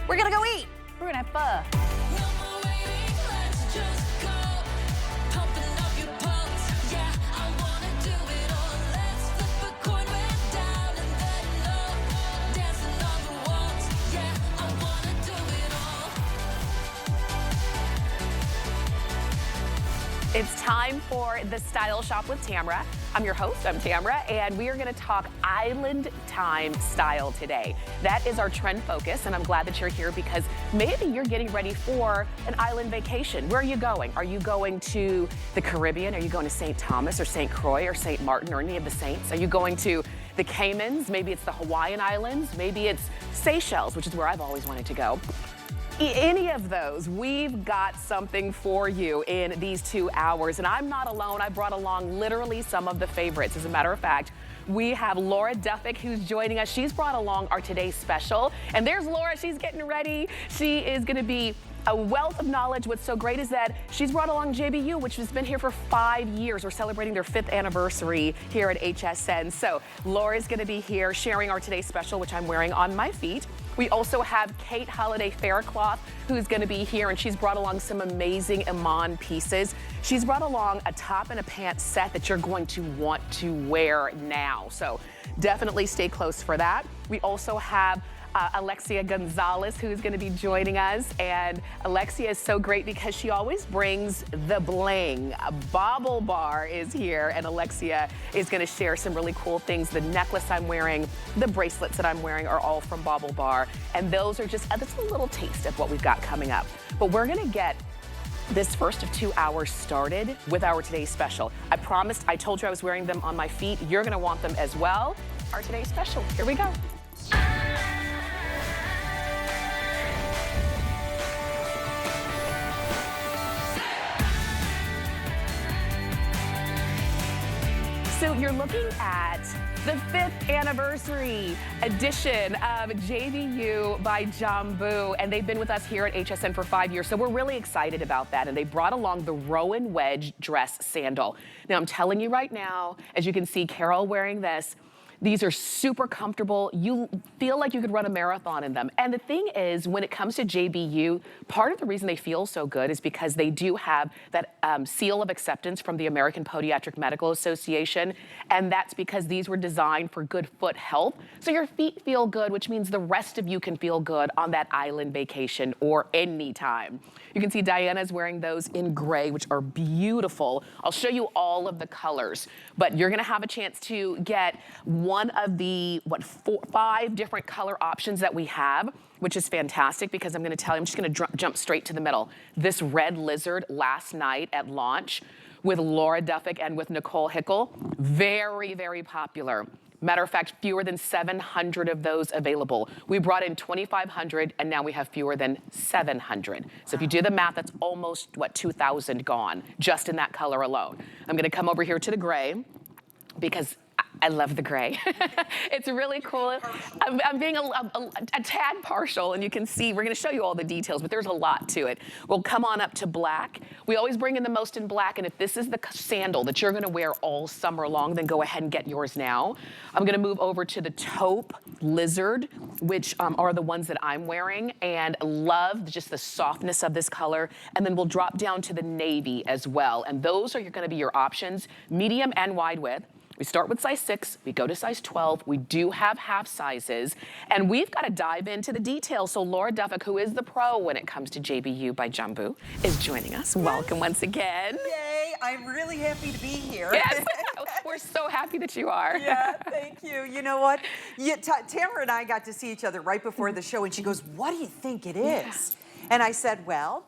We're gonna go eat. We're gonna have pho. It's time for the Style Shop with Tamara. I'm your host, I'm Tamara, and we are gonna talk island time style today. That is our trend focus, and I'm glad that you're here because maybe you're getting ready for an island vacation. Where are you going? Are you going to the Caribbean? Are you going to St. Thomas or St. Croix or St. Martin or any of the saints? Are you going to the Caymans? Maybe it's the Hawaiian Islands. Maybe it's Seychelles, which is where I've always wanted to go. Any of those, we've got something for you in these 2 hours. And I'm not alone. I brought along literally some of the favorites. As a matter of fact, we have Laura Duffick who's joining us. She's brought along our today's special. And there's Laura, she's getting ready. She is gonna be a wealth of knowledge. What's so great is that she's brought along JBU, which has been here for 5 years. We're celebrating their 5th anniversary here at HSN. So Laura's gonna be here sharing our today's special, which I'm wearing on my feet. We also have Kate Holiday Faircloth, who's gonna be here, and she's brought along some amazing Iman pieces. She's brought along a top and a pant set that you're going to want to wear now. So definitely stay close for that. We also have Alexia Gonzalez, who's gonna be joining us. And Alexia is so great because she always brings the bling. BaubleBar is here, and Alexia is gonna share some really cool things. The necklace I'm wearing, the bracelets that I'm wearing are all from BaubleBar. And those are just, that's a little taste of what we've got coming up. But we're gonna get this first of 2 hours started with our today's special. I promised, I told you I was wearing them on my feet. You're gonna want them as well. Our today's special, here we go. So you're looking at the 5th anniversary edition of JBU by Jambu, and they've been with us here at HSN for 5 years, so we're really excited about that. And they brought along the Rowan Wedge dress sandal. Now I'm telling you right now, as you can see Carol wearing this, these are super comfortable. You feel like you could run a marathon in them. And the thing is, when it comes to JBU, part of the reason they feel so good is because they do have that seal of acceptance from the American Podiatric Medical Association. And that's because these were designed for good foot health. So your feet feel good, which means the rest of you can feel good on that island vacation or any time. You can see Diana's wearing those in gray, which are beautiful. I'll show you all of the colors, but you're gonna have a chance to get one of the, 5 different color options that we have, which is fantastic because I'm gonna tell you, I'm just gonna jump straight to the middle. This red lizard last night at launch with Laura Duffick and with Nicole Hickel, very, very popular. Matter of fact, fewer than 700 of those available. We brought in 2,500 and now we have fewer than 700. So if you do the math, that's almost, 2,000 gone just in that color alone. I'm gonna come over here to the gray because I love the gray. It's really cool. I'm being a tad partial, and you can see, we're gonna show you all the details, but there's a lot to it. We'll come on up to black. We always bring in the most in black, and if this is the sandal that you're gonna wear all summer long, then go ahead and get yours now. I'm gonna move over to the taupe lizard, which are the ones that I'm wearing, and love just the softness of this color. And then we'll drop down to the navy as well. And those are gonna be your options, medium and wide width. We start with size 6, we go to size 12, we do have half sizes, and we've got to dive into the details. So Laura Duffick, who is the pro when it comes to JBU by Jambu, is joining us. Welcome once again. Yay, I'm really happy to be here. Yes, we're so happy that you are. Yeah, thank you. You know what? Tamara and I got to see each other right before the show, and she goes, "What do you think it is?" Yeah. And I said, well,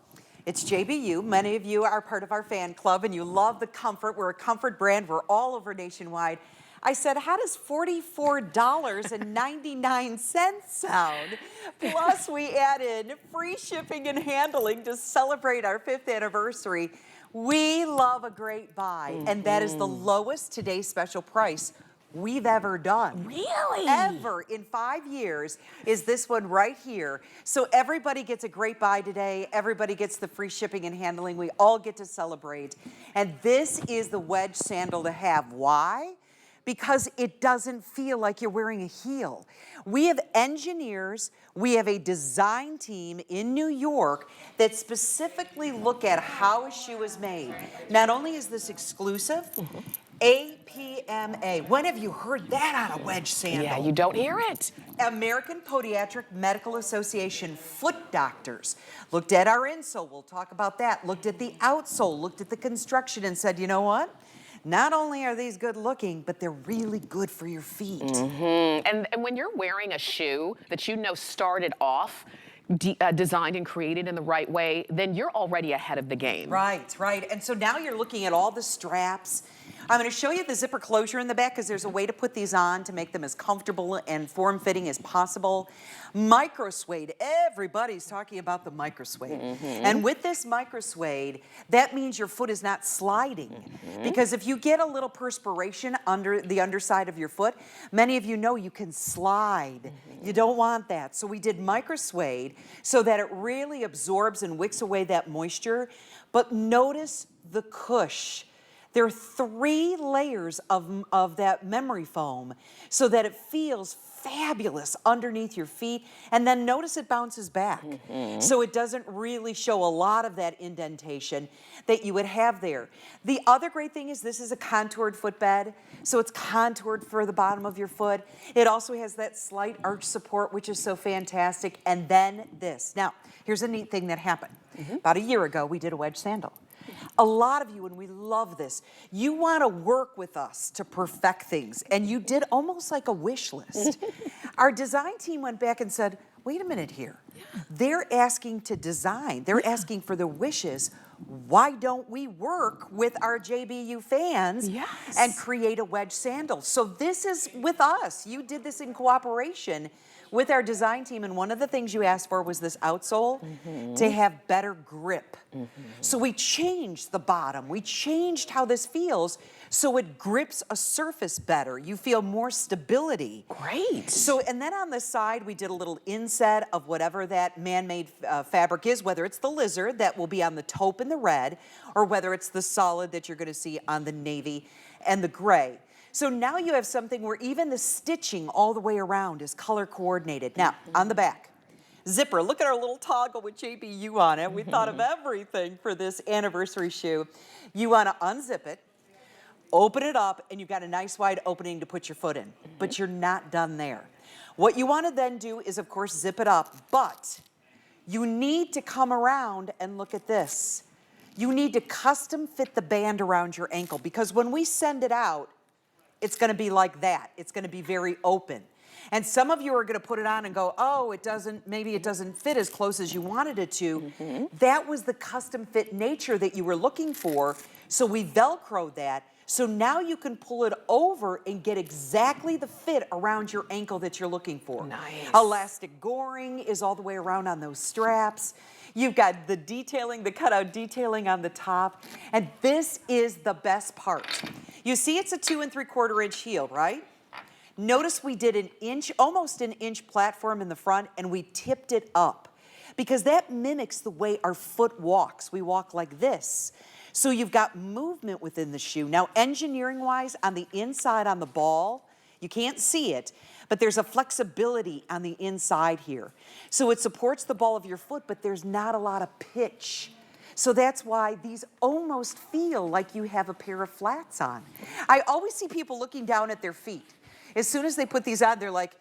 it's JBU. Many of you are part of our fan club and you love the comfort. We're a comfort brand. We're all over nationwide. I said, how does $44.99 sound? Plus we added free shipping and handling to celebrate our 5th anniversary. We love a great buy, and that is the lowest today's special price we've ever done. Really? Ever in 5 years is this one right here. So everybody gets a great buy today. Everybody gets the free shipping and handling. We all get to celebrate. And this is the wedge sandal to have. Why? because it doesn't feel like you're wearing a heel. We have engineers, we have a design team in New York that specifically look at how a shoe is made. Not only is this exclusive, APMA. When have you heard that on a wedge sandal? Yeah, you don't hear it. American Podiatric Medical Association foot doctors looked at our insole, we'll talk about that, looked at the outsole, looked at the construction and said, you know what? Not only are these good looking, but they're really good for your feet. And when you're wearing a shoe that you know started off designed and created in the right way, then you're already ahead of the game. Right, right. And so now you're looking at all the straps. I'm going to show you the zipper closure in the back because there's a way to put these on to make them as comfortable and form-fitting as possible. Micro suede, everybody's talking about the micro suede. And with this micro suede, that means your foot is not sliding. Because if you get a little perspiration under the underside of your foot, many of you know you can slide. You don't want that. So we did micro suede so that it really absorbs and wicks away that moisture. But notice the cush. There are 3 layers of that memory foam so that it feels fabulous underneath your feet. And then notice it bounces back. So it doesn't really show a lot of that indentation that you would have there. The other great thing is this is a contoured footbed. So it's contoured for the bottom of your foot. It also has that slight arch support, which is so fantastic. And then this. Now, here's a neat thing that happened. About a year ago, we did a wedge sandal. A lot of you, and we love this, you want to work with us to perfect things, and you did almost like a wish list. Our design team went back and said, wait a minute here. They're asking to design. They're asking for the wishes. Why don't we work with our JBU fans and create a wedge sandal? So this is with us. You did this in cooperation with our design team, and one of the things you asked for was this outsole to have better grip. So we changed the bottom. We changed how this feels so it grips a surface better. You feel more stability. Great. So, and then on the side, we did a little inset of whatever that man-made fabric is, whether it's the lizard that will be on the taupe and the red, or whether it's the solid that you're going to see on the navy and the gray. So now you have something where even the stitching all the way around is color coordinated. Now, on the back, zipper. Look at our little toggle with JBU on it. We thought of everything for this anniversary shoe. You want to unzip it, open it up, and you've got a nice wide opening to put your foot in. But you're not done there. What you want to then do is, of course, zip it up. But you need to come around and look at this. You need to custom fit the band around your ankle, because when we send it out, it's going to be like that. It's going to be very open. And some of you are going to put it on and go, oh, maybe it doesn't fit as close as you wanted it to. That was the custom fit nature that you were looking for. So we Velcroed that. So now you can pull it over and get exactly the fit around your ankle that you're looking for. Nice. Elastic goring is all the way around on those straps. You've got the detailing, the cutout detailing on the top. And this is the best part. You see it's a 2 3/4 inch heel, right? Notice we did an inch, almost an inch platform in the front, and we tipped it up because that mimics the way our foot walks. We walk like this. So you've got movement within the shoe. Now, engineering-wise, on the inside on the ball, you can't see it, but there's a flexibility on the inside here. So it supports the ball of your foot, but there's not a lot of pitch. So that's why these almost feel like you have a pair of flats on. I always see people looking down at their feet. As soon as they put these on, they're like,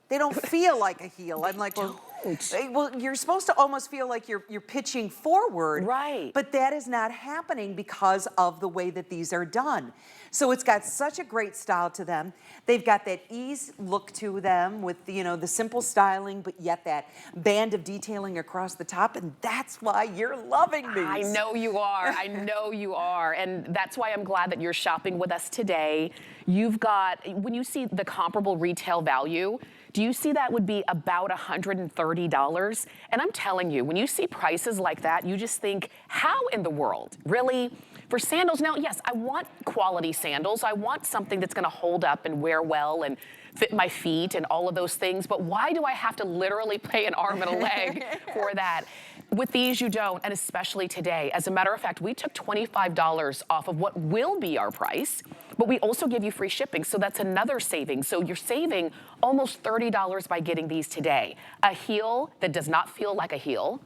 they don't feel like a heel. I'm like, well, you're supposed to almost feel like you're pitching forward. Right. But that is not happening because of the way that these are done. So it's got such a great style to them. They've got that ease look to them with, the simple styling, but yet that band of detailing across the top. And that's why you're loving these. I know you are. I know you are. And that's why I'm glad that you're shopping with us today. You've got, when you see the comparable retail value, do you see that would be about $130? And I'm telling you, when you see prices like that, you just think, how in the world? Really? For sandals, now, yes, I want quality sandals. I want something that's going to hold up and wear well and fit my feet and all of those things. But why do I have to literally pay an arm and a leg for that? With these, you don't, and especially today. As a matter of fact, we took $25 off of what will be our price, but we also give you free shipping, so that's another saving. So you're saving almost $30 by getting these today. A heel that does not feel like a heel,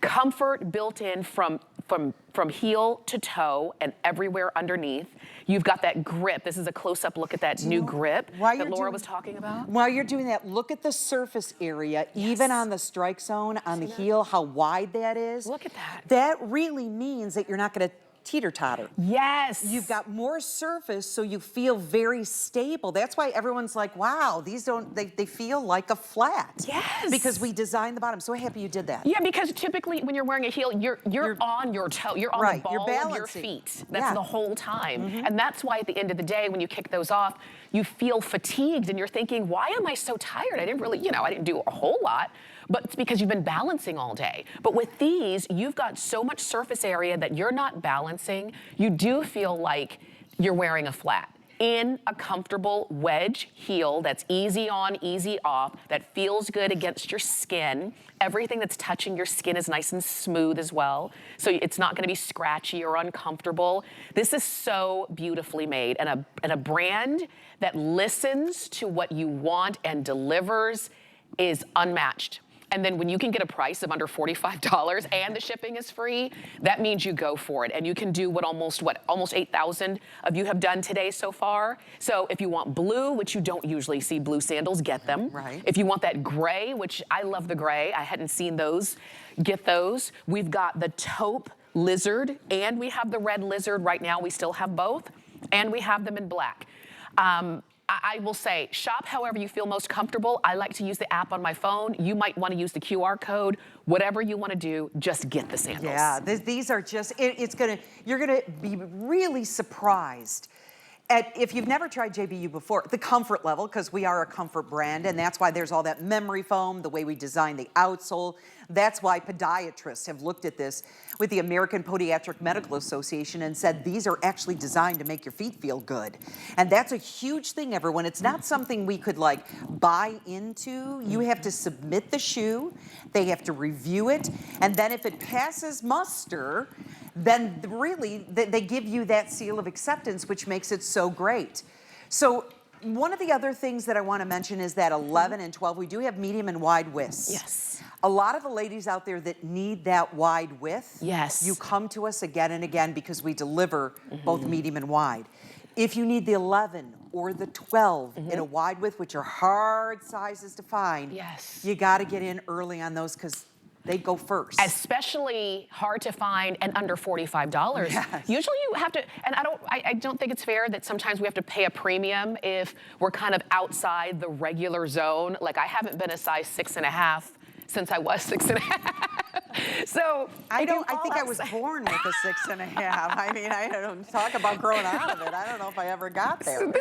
comfort built in from heel to toe and everywhere underneath. You've got that grip. This is a close-up look at that new grip that Laura was talking about. While you're doing that, look at the surface area, even on the strike zone, on the heel, how wide that is. Look at that. That really means that you're not going to teeter-totter. Yes. You've got more surface, so you feel very stable. That's why everyone's like, wow, these don't, they feel like a flat. Yes. Because we designed the bottom. So happy you did that. Yeah, because typically when you're wearing a heel, you're on your toe. You're on the ball of your feet. That's the whole time. And that's why at the end of the day, when you kick those off, you feel fatigued and you're thinking, why am I so tired? I didn't really, I didn't do a whole lot. But it's because you've been balancing all day. But with these, you've got so much surface area that you're not balancing. You do feel like you're wearing a flat in a comfortable wedge heel that's easy on, easy off, that feels good against your skin. Everything that's touching your skin is nice and smooth as well. So it's not gonna be scratchy or uncomfortable. This is so beautifully made, and a brand that listens to what you want and delivers is unmatched. And then when you can get a price of under $45 and the shipping is free, that means you go for it. And you can do what almost 8,000 of you have done today so far. So if you want blue, which you don't usually see blue sandals, get them. Right. If you want that gray, which I love the gray, I hadn't seen those, get those. We've got the taupe lizard and we have the red lizard right now. We still have both, and we have them in black. I will say, shop however you feel most comfortable. I like to use the app on my phone. You might want to use the QR code. Whatever you want to do, just get the sandals. Yeah, these are just, you're gonna be really surprised if you've never tried JBU before, the comfort level, because we are a comfort brand, and that's why there's all that memory foam, the way we design the outsole. That's why podiatrists have looked at this with the American Podiatric Medical Association and said these are actually designed to make your feet feel good. And that's a huge thing, everyone. It's not something we could like buy into. You have to submit the shoe, they have to review it, and then if it passes muster, then really they give you that seal of acceptance, which makes it so great. So one of the other things that I want to mention is that 11 and 12, we do have medium and wide widths. Yes. A lot of the ladies out there that need that wide width, yes, you come to us again and again because we deliver both medium and wide. If you need the 11 or the 12 in a wide width, which are hard sizes to find, yes, you got to get in early on those because they go first. Especially hard to find and under $45. Yes. Usually you have to, and I don't think it's fair that sometimes we have to pay a premium if we're kind of outside the regular zone. Like I haven't been a size 6.5 since I was 6.5. So I think I was born with a 6.5. I mean, I don't talk about growing out of it. I don't know if I ever got there.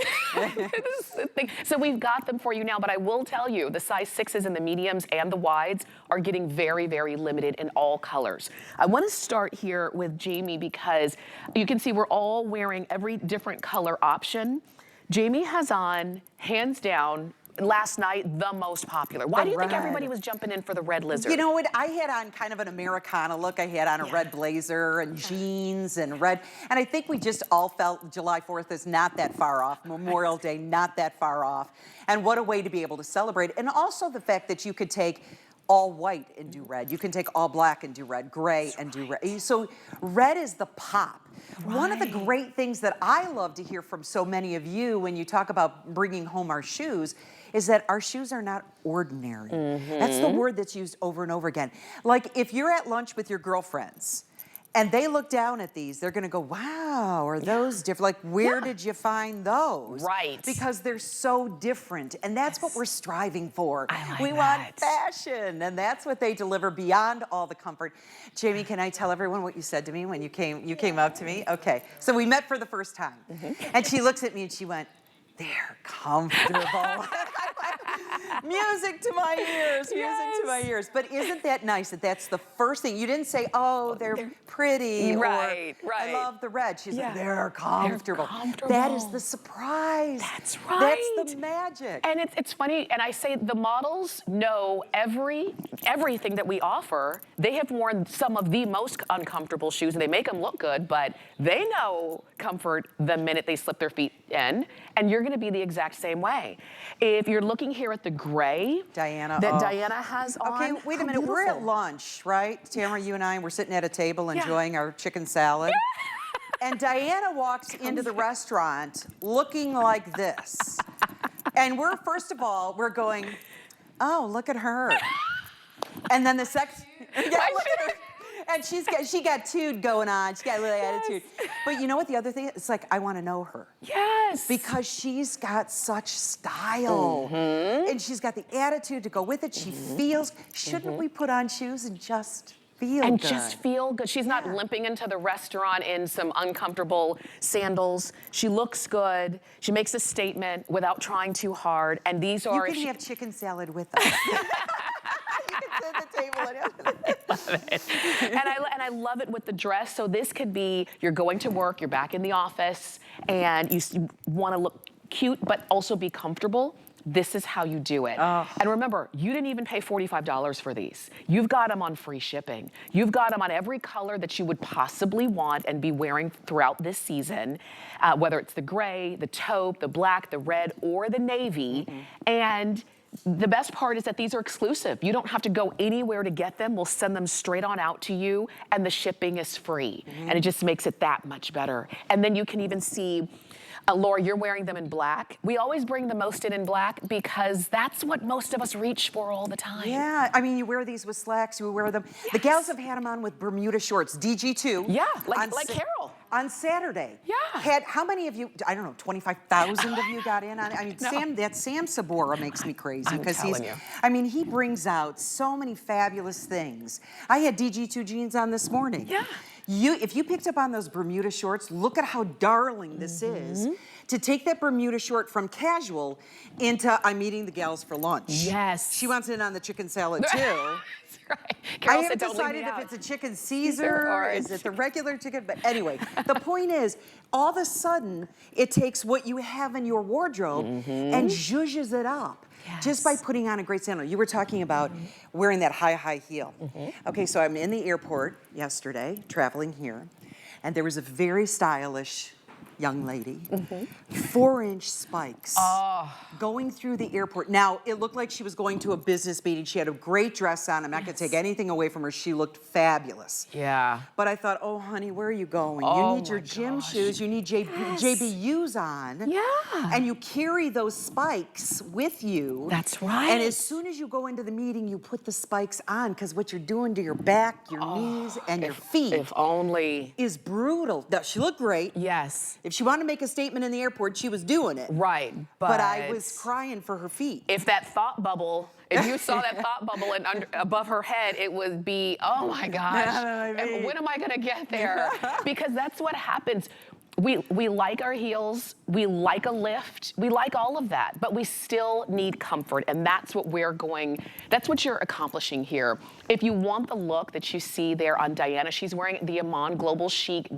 So we've got them for you now, but I will tell you the size 6s and the mediums and the wides are getting very, very limited in all colors. I want to start here with Jamie because you can see we're all wearing every different color option. Jamie has on, hands down, last night, the most popular. Why do you think everybody was jumping in for the red lizard? You know what? I had on kind of an Americana look. I had on a red blazer and jeans and red. And I think we just all felt July 4th is not that far off. Memorial Day, not that far off. And what a way to be able to celebrate. And also the fact that you could take all white and do red. You can take all black and do red, gray and do red. So red is the pop. One of the great things that I love to hear from so many of you when you talk about bringing home our shoes is that our shoes are not ordinary. That's the word that's used over and over again. Like if you're at lunch with your girlfriends and they look down at these, they're gonna go, wow, are those different? Like where did you find those? Right. Because they're so different. And that's what we're striving for. We want fashion, and that's what they deliver beyond all the comfort. Jamie, can I tell everyone what you said to me when you came up to me? Okay, so we met for the first time. And she looks at me and she went, they're comfortable. Music to my ears, music to my ears. But isn't that nice that that's the first thing? You didn't say, oh, they're pretty, right, or right. I love the red. She's like, they're comfortable. They're comfortable. That is the surprise. That's right. That's the magic. And it's funny, and I say the models know everything that we offer. They have worn some of the most uncomfortable shoes, and they make them look good, but they know comfort the minute they slip their feet in, and you're gonna be the exact same way. If you're looking here at the gray Diana, that Diana has on. Okay, wait a minute, we're at lunch, right? Tamara, you and I, we're sitting at a table enjoying our chicken salad. And Diana walks into the restaurant looking like this. And we're, first of all, we're going, oh, look at her. And then the second, look at her. And she got tude going on. She got a little attitude. But you know what the other thing is? It's like, I want to know her. Yes. Because she's got such style. And she's got the attitude to go with it. She feels, shouldn't we put on shoes and just feel good? Just feel good. She's not limping into the restaurant in some uncomfortable sandals. She looks good. She makes a statement without trying too hard. And these are... You can have chicken salad with us. You can sit at the table and love it. And I love it with the dress. So this could be, you're going to work, you're back in the office, and you want to look cute, but also be comfortable. This is how you do it. And remember, you didn't even pay $45 for these. You've got them on free shipping. You've got them on every color that you would possibly want and be wearing throughout this season, whether it's the gray, the taupe, the black, the red, or the navy. And the best part is that these are exclusive. You don't have to go anywhere to get them. We'll send them straight on out to you, and the shipping is free. And it just makes it that much better. And then you can even see, Laura, you're wearing them in black. We always bring the most in black because that's what most of us reach for all the time. Yeah, I mean, you wear these with slacks, you wear them. The gals have had them on with Bermuda shorts, DG2. Yeah, like Carol. On Saturday. Yeah. How many of you, I don't know, 25,000 of you got in on it? I mean, that Sam Sabora makes me crazy because he brings out so many fabulous things. I had DG2 jeans on this morning. Yeah. If you picked up on those Bermuda shorts, look at how darling this is. To take that Bermuda short from casual into I'm meeting the gals for lunch. Yes. She wants in on the chicken salad too. That's right. I haven't decided if it's a chicken Caesar or is it the regular chicken, but anyway, the point is, all of a sudden, it takes what you have in your wardrobe and zhuzhes it up. Just by putting on a great sandal. You were talking about wearing that high heel. Okay, so I'm in the airport yesterday, traveling here, and there was a very stylish young lady, 4-inch spikes going through the airport. Now, it looked like she was going to a business meeting. She had a great dress on. I'm not gonna take anything away from her. She looked fabulous. Yeah. But I thought, oh, honey, where are you going? You need your gym shoes. You need JBUs on. Yeah. And you carry those spikes with you. That's right. And as soon as you go into the meeting, you put the spikes on because what you're doing to your back, your knees, and your feet if only. Is brutal. Now, she looked great. Yes. If she wanted to make a statement in the airport, she was doing it. Right. But I was crying for her feet. If that thought bubble, if you saw that thought bubble and above her head, it would be, oh my gosh, when am I gonna get there? Because that's what happens. We like our heels, we like a lift, we like all of that, but we still need comfort, and that's what that's what you're accomplishing here. If you want the look that you see there on Diana, she's wearing the Iman Global Chic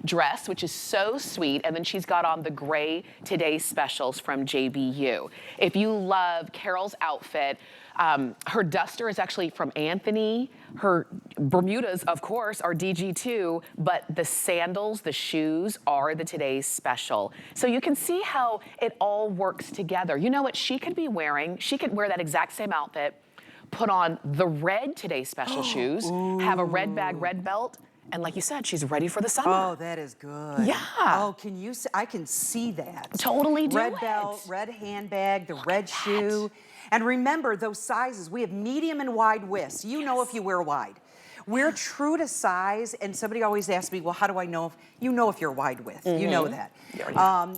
dress, which is so sweet, and then she's got on the gray Today's Specials from JBU. If you love Carol's outfit, her duster is actually from Anthony. Her Bermudas, of course, are DG2, but the sandals, the shoes are the Today's Special. So you can see how it all works together. You know what she could be wearing? She could wear that exact same outfit, put on the red Today's Special shoes, have a red bag, red belt, and like you said, she's ready for the summer. Oh, that is good. Yeah. Oh, can you see? I can see that. Totally do Red belt, red handbag, the red shoe. And remember those sizes. We have medium and wide widths. You know if you wear wide. We're true to size, and somebody always asks me, well, how do I know if, you know if you're wide width, you know that.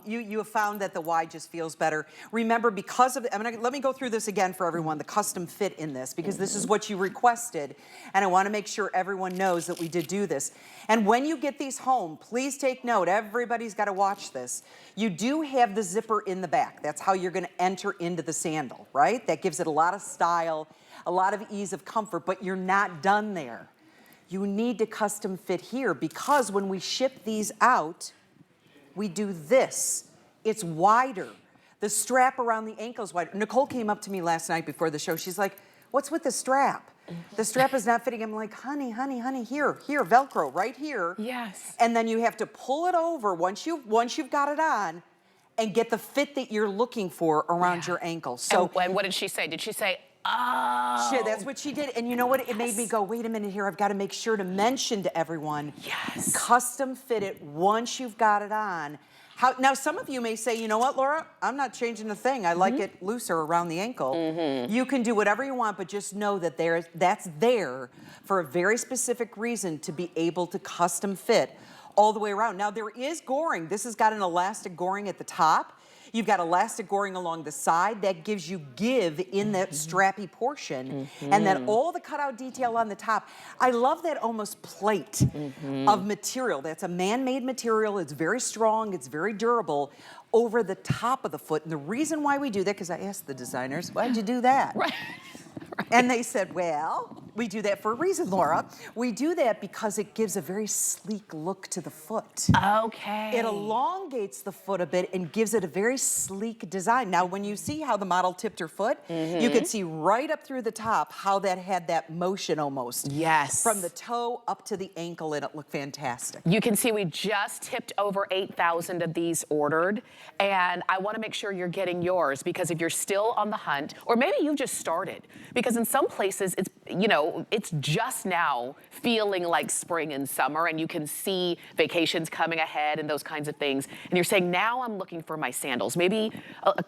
You have found that the wide just feels better. Remember, because of, let me go through this again for everyone, the custom fit in this, because this is what you requested, and I wanna make sure everyone knows that we did do this. And when you get these home, please take note, everybody's gotta watch this. You do have the zipper in the back. That's how you're gonna enter into the sandal, right? That gives it a lot of style, a lot of ease of comfort, but you're not done there. You need to custom fit here, because when we ship these out, we do this. It's wider. The strap around the ankle is wider. Nicole came up to me last night before the show. She's like, what's with the strap? The strap is not fitting. I'm like, honey, here, Velcro, right here. Yes. And then you have to pull it over once you've got it on, and get the fit that you're looking for around your ankle. So, and what did she say? Did she say, oh? That's what she did. And you know what? It made me go, wait a minute here. I've got to make sure to mention to everyone, custom fit it once you've got it on. Now, some of you may say, you know what, Laura? I'm not changing a thing. I like it looser around the ankle. You can do whatever you want, but just know that that's there for a very specific reason, to be able to custom fit all the way around. Now, there is goring. This has got an elastic goring at the top. You've got elastic goring along the side that gives you give in that strappy portion, and then all the cutout detail on the top. I love that almost plate of material. That's a man-made material. It's very strong. It's very durable over the top of the foot. And the reason why we do that, because I asked the designers, why'd you do that? Right. And they said, well, we do that for a reason, Laura. We do that because it gives a very sleek look to the foot. Okay. It elongates the foot a bit and gives it a very sleek design. Now, when you see how the model tipped her foot, you can see right up through the top how that had that motion almost. Yes. From the toe up to the ankle, and it looked fantastic. You can see we just tipped over 8,000 of these ordered, and I want to make sure you're getting yours, because if you're still on the hunt, or maybe you've just started, because in some places it's, you know, it's just now feeling like spring and summer, and you can see vacations coming ahead and those kinds of things, and you're saying, now I'm looking for my sandals. Maybe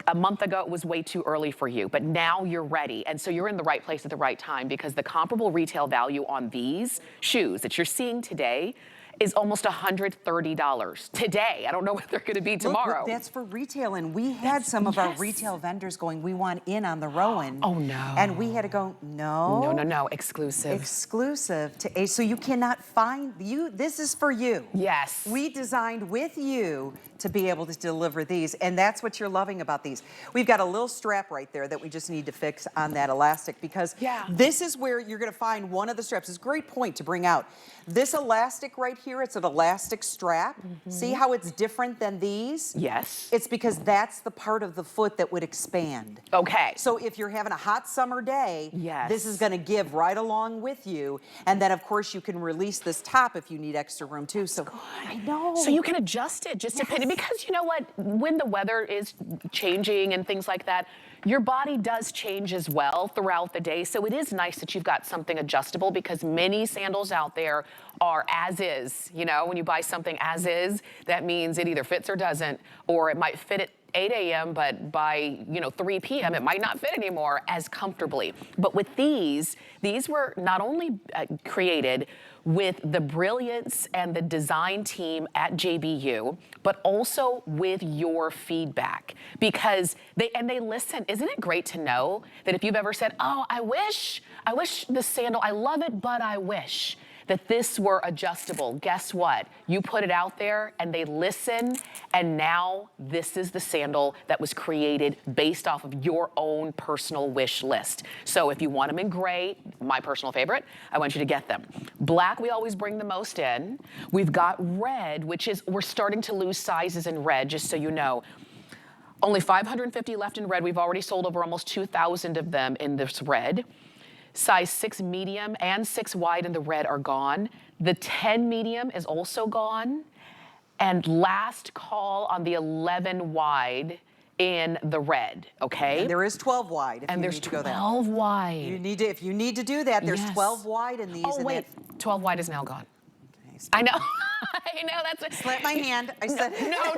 a month ago it was way too early for you, but now you're ready, and so you're in the right place at the right time, because the comparable retail value on these shoes that you're seeing today is almost $130 today. I don't know what they're going to be tomorrow. Look, that's for retail, and we had some of our retail vendors going, we want in on the Rowan. Oh, no. And we had to go, no, exclusive. Exclusive to Ace. So you cannot find, this is for you. Yes. We designed with you to be able to deliver these, and that's what you're loving about these. We've got a little strap right there that we just need to fix on that elastic, because this is where you're gonna find one of the straps. It's a great point to bring out. This elastic right here, it's an elastic strap. See how it's different than these? Yes. It's because that's the part of the foot that would expand. Okay. So if you're having a hot summer day, this is gonna give right along with you. And then of course you can release this top if you need extra room too. So I know. So you can adjust it just depending, because you know what, when the weather is changing and things like that, your body does change as well throughout the day. So it is nice that you've got something adjustable, because many sandals out there are as is. You know, when you buy something as is, that means it either fits or doesn't, or it might fit at 8 a.m., but by, 3 p.m., it might not fit anymore as comfortably. But with these were not only created with the brilliance and the design team at JBU, but also with your feedback, because they listen. Isn't it great to know that if you've ever said, oh, I wish the sandal, I love it, but I wish that this were adjustable. Guess what? You put it out there and they listen, and now this is the sandal that was created based off of your own personal wish list. So if you want them in gray, my personal favorite, I want you to get them. Black, we always bring the most in. We've got red, which is, we're starting to lose sizes in red, just so you know. Only 550 left in red. We've already sold over almost 2,000 of them in this red. Size 6 medium and 6 wide in the red are gone. The 10 medium is also gone. And last call on the 11 wide in the red, okay? And there is 12 wide if you need to go there. And there's 12 wide. You need to, if you need to do that, there's 12 wide in these. Oh, wait, 12 wide is now gone. Okay, I know. I know, that's slap my hand. I said no.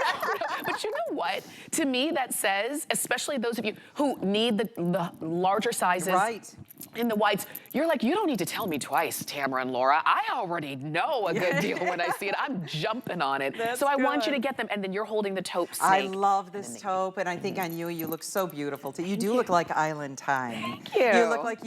But you know what? To me, that says, especially those of you who need the larger sizes. Right. in the whites. You're like, you don't need to tell me twice, Tamara and Laura. I already know a good deal when I see it. I'm jumping on it. That's so I want you good. to get them, and then you're holding the taupe snake. I love this taupe, and I think on you, you look so beautiful too. You do look like island time. Thank you. You look like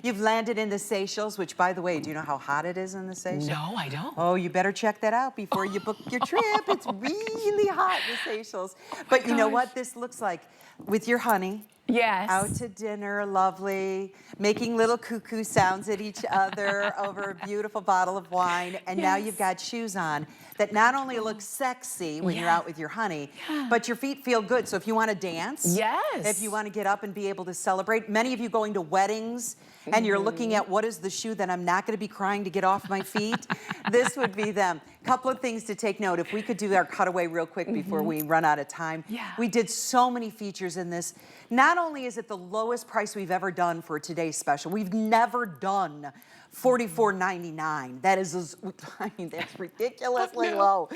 you've landed in the Seychelles, which, by the way, do you know how hot it is in the Seychelles? No, I don't. Oh, you better check that out before you book your trip. It's really hot in the Seychelles. But you know what this looks like with your honey. Yes. Out to dinner, lovely, making little cuckoo sounds at each other over a beautiful bottle of wine. And now you've got shoes on that not only look sexy when you're out with your honey, but your feet feel good. So if you want to dance, if you want to get up and be able to celebrate, many of you going to weddings and you're looking at what is the shoe that I'm not going to be crying to get off my feet, this would be them. Couple of things to take note. If we could do our cutaway real quick before we run out of time. We did so many features in this. Not only is it the lowest price we've ever done for today's special, we've never done $44.99. That is, I mean, that's ridiculously low.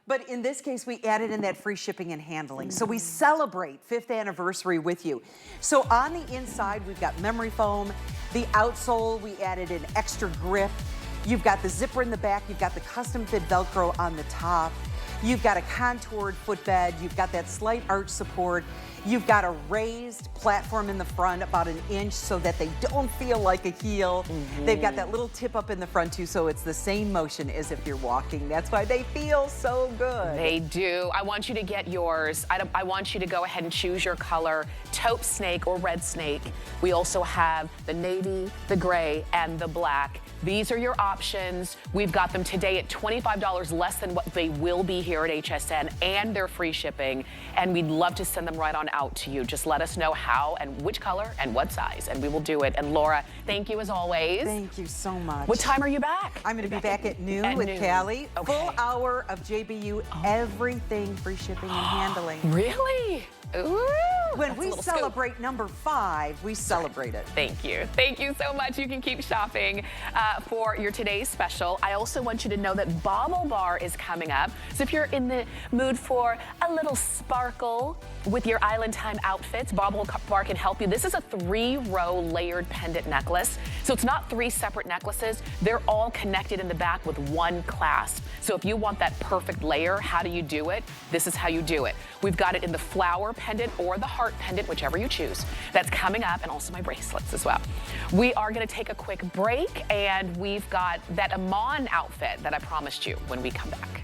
But in this case, we added in that free shipping and handling. So we celebrate 5th anniversary with you. So on the inside, we've got memory foam. The outsole, we added an extra grip. You've got the zipper in the back. You've got the custom fit Velcro on the top. You've got a contoured footbed. You've got that slight arch support. You've got a raised platform in the front, about 1 inch, so that they don't feel like a heel. They've got that little tip up in the front too, so it's the same motion as if you're walking. That's why they feel so good. They do. I want you to get yours. I want you to go ahead and choose your color, taupe snake or red snake. We also have the navy, the gray, and the black. These are your options. We've got them today at $25 less than what they will be here at HSN, and they're free shipping. And we'd love to send them right on out to you. Just let us know how and which color and what size, and we will do it. And Laura, thank you as always. Thank you so much. What time are you back? I'm going to be back at noon with Callie. Full hour of JBU, everything free shipping and handling. Really? Ooh. When we celebrate number 5, we celebrate it. Thank you. Thank you so much. You can keep shopping for your today's special. I also want you to know that BaubleBar is coming up. So if you're in the mood for a little sparkle with your Island Time outfits, BaubleBar can help you. This is a 3-row layered pendant necklace. So it's not 3 separate necklaces. They're all connected in the back with one clasp. So if you want that perfect layer, how do you do it? This is how you do it. We've got it in the flower pendant or the heart pendant, whichever you choose. That's coming up, and also my bracelets as well. We are going to take a quick break, and we've got that Iman outfit that I promised you when we come back.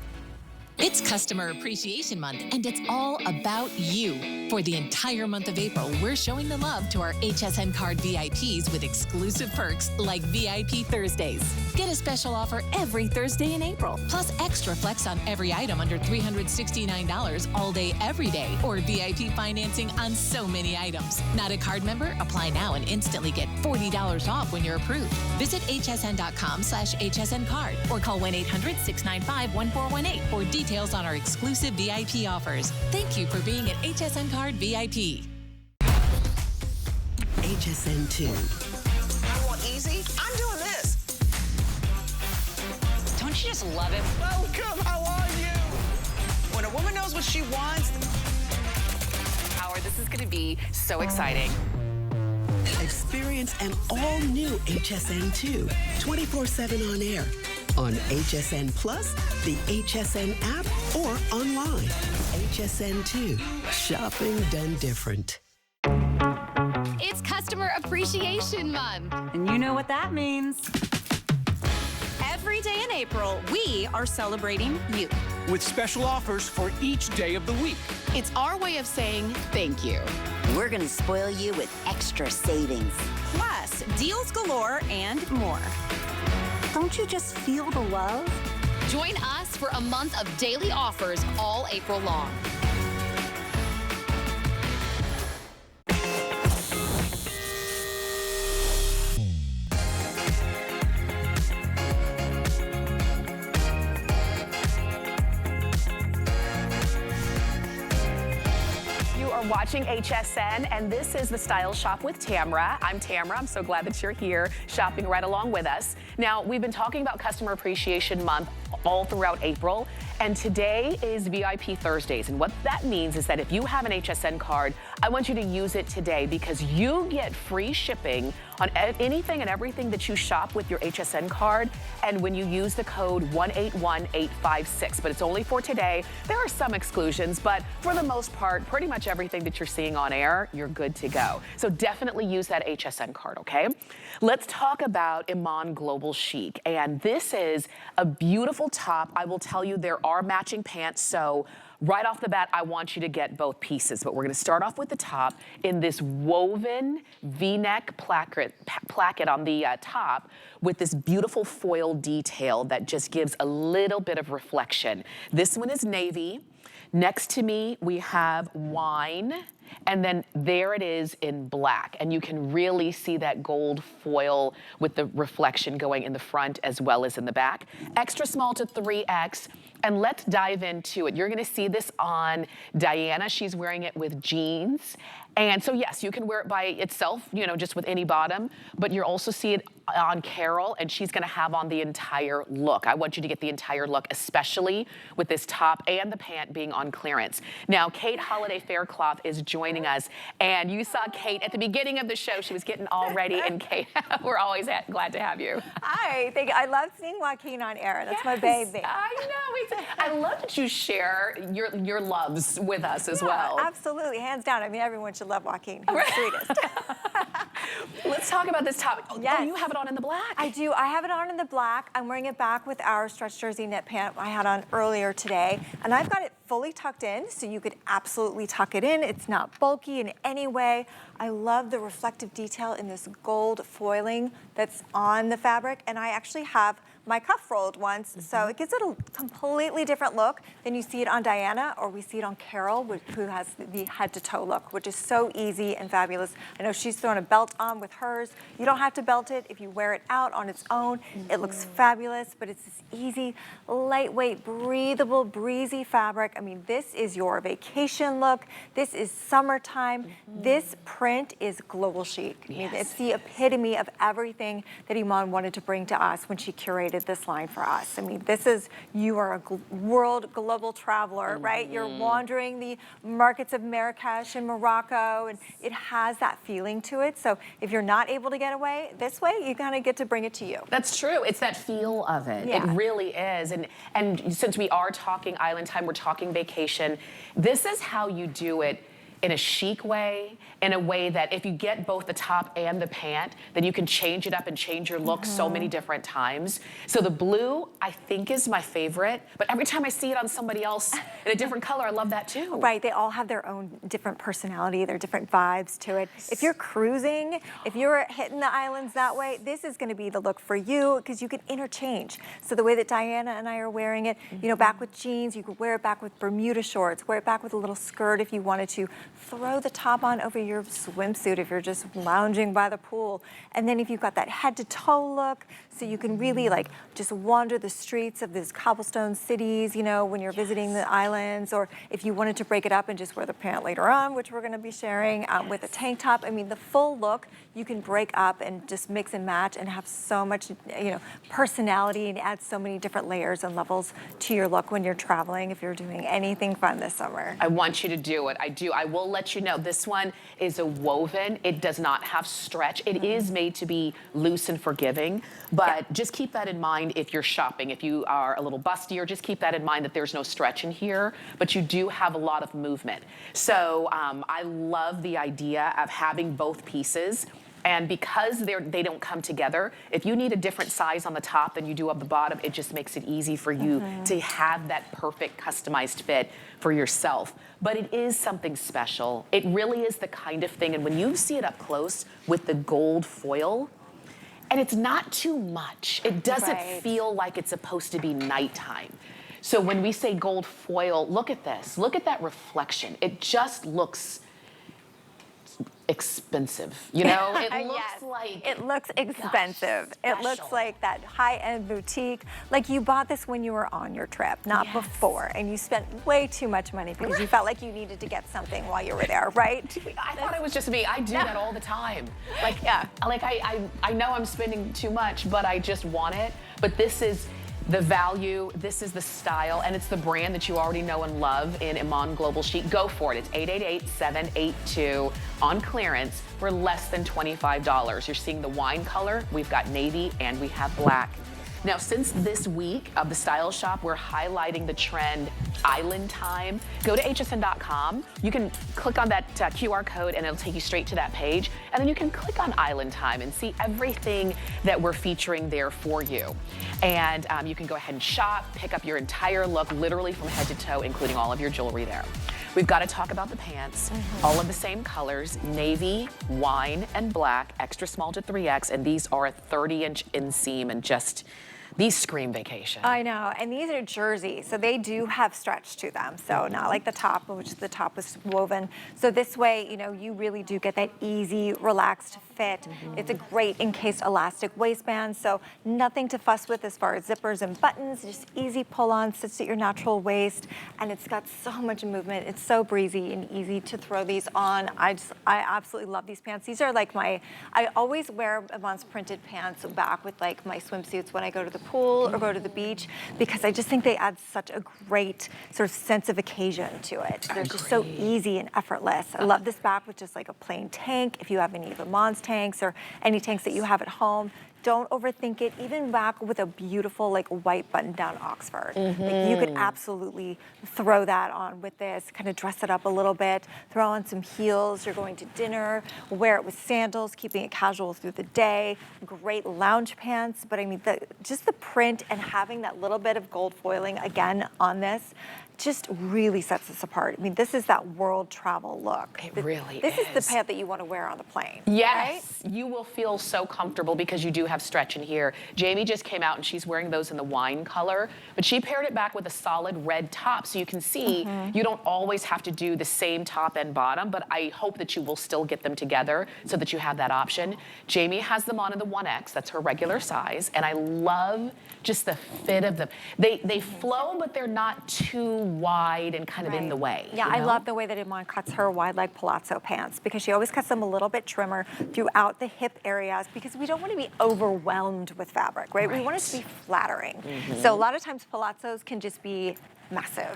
It's Customer Appreciation Month, and it's all about you. For the entire month of April, we're showing the love to our HSN card VIPs with exclusive perks like VIP Thursdays. Get a special offer every Thursday in April, plus extra flex on every item under $369 all day, every day, or VIP financing on so many items. Not a card member? Apply now and instantly get $40 off when you're approved. Visit hsn.com/HSN card or call 1-800-695-1418 for details on our exclusive VIP offers. Thank you for being an HSN Card VIP. HSN 2. I want easy. I'm doing this. Don't you just love it? Welcome. How are you? When a woman knows what she wants. Howard, this is going to be so exciting. Experience an all-new HSN 2, 24/7 on air, on HSN Plus, the HSN app, or online. HSN 2, shopping done different. It's Customer Appreciation Month. And you know what that means. Every day in April, we are celebrating you. With special offers for each day of the week. It's our way of saying thank you. We're going to spoil you with extra savings. Plus, deals galore and more. Don't you just feel the love? Join us for a month of daily offers all April long. watching HSN, and this is the Style Shop with Tamara. I'm Tamara. I'm so glad that you're here shopping right along with us. Now, we've been talking about Customer Appreciation Month all throughout April, and today is VIP Thursdays. And what that means is that if you have an HSN card, I want you to use it today because you get free shipping on anything and everything that you shop with your HSN card, and when you use the code 181856. But it's only for today. There are some exclusions, but for the most part, pretty much everything that you're seeing on air, you're good to go. So definitely use that HSN card, okay? Let's talk about Iman Global Chic. And this is a beautiful top. I will tell you there are matching pants, so right off the bat, I want you to get both pieces, but we're gonna start off with the top in this woven V-neck placket on the top with this beautiful foil detail that just gives a little bit of reflection. This one is navy. Next to me, we have wine, and then there it is in black. And you can really see that gold foil with the reflection going in the front as well as in the back. Extra small to 3X. And let's dive into it. You're gonna see this on Diana. She's wearing it with jeans. And so yes, you can wear it by itself, you know, just with any bottom, but you'll also see it on Carol, and she's gonna have on the entire look. I want you to get the entire look, especially with this top and the pant being on clearance. Now, Kate Holiday Faircloth is joining us, and you saw Kate at the beginning of the show. She was getting all ready, and Kate, we're always glad to have you. Hi, thank you. I love seeing Joaquin on air. That's my baby. I know. I love that you share your loves with us as well. Absolutely, hands down. I mean, everyone should love Joaquin. He's the sweetest. Let's talk about this top. Yes. Oh, you have it on in the black. I do. I have it on in the black. I'm wearing it back with our stretch jersey knit pant I had on earlier today. And I've got it fully tucked in, so you could absolutely tuck it in. It's not bulky in any way. I love the reflective detail in this gold foiling that's on the fabric. And I actually have my cuff rolled once, so it gives it a completely different look than you see it on Diana or we see it on Carol, who has the head to toe look, which is so easy and fabulous. I know she's thrown a belt on with hers. You don't have to belt it. If you wear it out on its own, it looks fabulous, but it's this easy, lightweight, breathable, breezy fabric. I mean, this is your vacation look. This is summertime. This print is global chic. I mean, it's the epitome of everything that Iman wanted to bring to us when she curated this line for us. I mean, this is, you are a world global traveler, right? You're wandering the markets of Marrakesh and Morocco, and it has that feeling to it. So if you're not able to get away this way, you kind of get to bring it to you. That's true. It's that feel of it. Yeah. It really is. And since we are talking island time, we're talking vacation, this is how you do it in a chic way, in a way that if you get both the top and the pant, then you can change it up and change your look so many different times. So the blue, I think, is my favorite, but every time I see it on somebody else in a different color, I love that too. Right, they all have their own different personality, their different vibes to it. If you're cruising, if you're hitting the islands that way, this is gonna be the look for you because you can interchange. So the way that Diana and I are wearing it, you know, back with jeans, you could wear it back with Bermuda shorts, wear it back with a little skirt if you wanted to. Throw the top on over your swimsuit if you're just lounging by the pool. And then if you've got that head to toe look, so you can really like just wander the streets of these cobblestone cities, you know, when you're visiting the islands, or if you wanted to break it up and just wear the pant later on, which we're gonna be sharing with a tank top. I mean, the full look, you can break up and just mix and match and have so much, you know, personality and add so many different layers and levels to your look when you're traveling, if you're doing anything fun this summer. I want you to do it. I do. I will let you know this one is a woven. It does not have stretch. It is made to be loose and forgiving, but just keep that in mind if you're shopping. If you are a little bustier, just keep that in mind that there's no stretch in here, but you do have a lot of movement. So I love the idea of having both pieces. And because they don't come together, if you need a different size on the top than you do on the bottom, it just makes it easy for you to have that perfect customized fit for yourself. But it is something special. It really is the kind of thing, and when you see it up close with the gold foil, and it's not too much. It doesn't feel like it's supposed to be nighttime. So when we say gold foil, look at this. Look at that reflection. It just looks expensive. You know, it looks Yes. like It looks expensive. Gosh, It looks special. like that high-end boutique. Like you bought this when you were on your trip, not before. And you spent way too much money because you felt like you needed to get something while you were there, right? I thought it was just me. I do that all the time. Like, like I know I'm spending too much, but I just want it. But this is the value, this is the style, and it's the brand that you already know and love in Iman Global Chic. Go for it. It's 888-782 on clearance for less than $25. You're seeing the wine color. We've got navy and we have black. Now, since this week of the Style Shop, we're highlighting the trend Island Time. Go to hsn.com. You can click on that QR code and it'll take you straight to that page. And then you can click on Island Time and see everything that we're featuring there for you. And you can go ahead and shop, pick up your entire look, literally from head to toe, including all of your jewelry there. We've got to talk about the pants. All of the same colors, navy, wine, and black, extra small to 3X. And these are a 30-inch inseam and just, these scream vacation. I know, and these are jersey, so they do have stretch to them. So not like the top, which the top was woven. So this way, you know, you really do get that easy, relaxed fit. It's a great encased elastic waistband, so nothing to fuss with as far as zippers and buttons, just easy pull-on, sits at your natural waist, and it's got so much movement. It's so breezy and easy to throw these on. I absolutely love these pants. These are like I always wear Iman's printed pants back with like my swimsuits when I go to the pool or go to the beach, because I just think they add such a great sort of sense of occasion to it. They're just so easy and effortless. I love this back with just like a plain tank. If you have any of Iman's tanks or any tanks that you have at home, don't overthink it. Even back with a beautiful like white button-down Oxford. Like, you could absolutely throw that on with this, kind of dress it up a little bit, throw on some heels, you're going to dinner, wear it with sandals, keeping it casual through the day, great lounge pants. But I mean, just the print and having that little bit of gold foiling again on this just really sets us apart. I mean, this is that world travel look. It really This is the pant that you want to wear on the plane. Yes, right? you will feel so comfortable because you do have stretch in here. Jamie just came out and she's wearing those in the wine color, but she paired it back with a solid red top. So you can see you don't always have to do the same top and bottom, but I hope that you will still get them together so that you have that option. Jamie has them on in the 1X, that's her regular size, and I love just the fit of them. They flow, but they're not too wide and kind of in the way. Yeah, I love the way that Iman cuts her wide leg palazzo pants, because she always cuts them a little bit trimmer throughout the hip areas, because we don't want to be overwhelmed with fabric, right? We want it to be flattering. So a lot of times palazzos can just be massive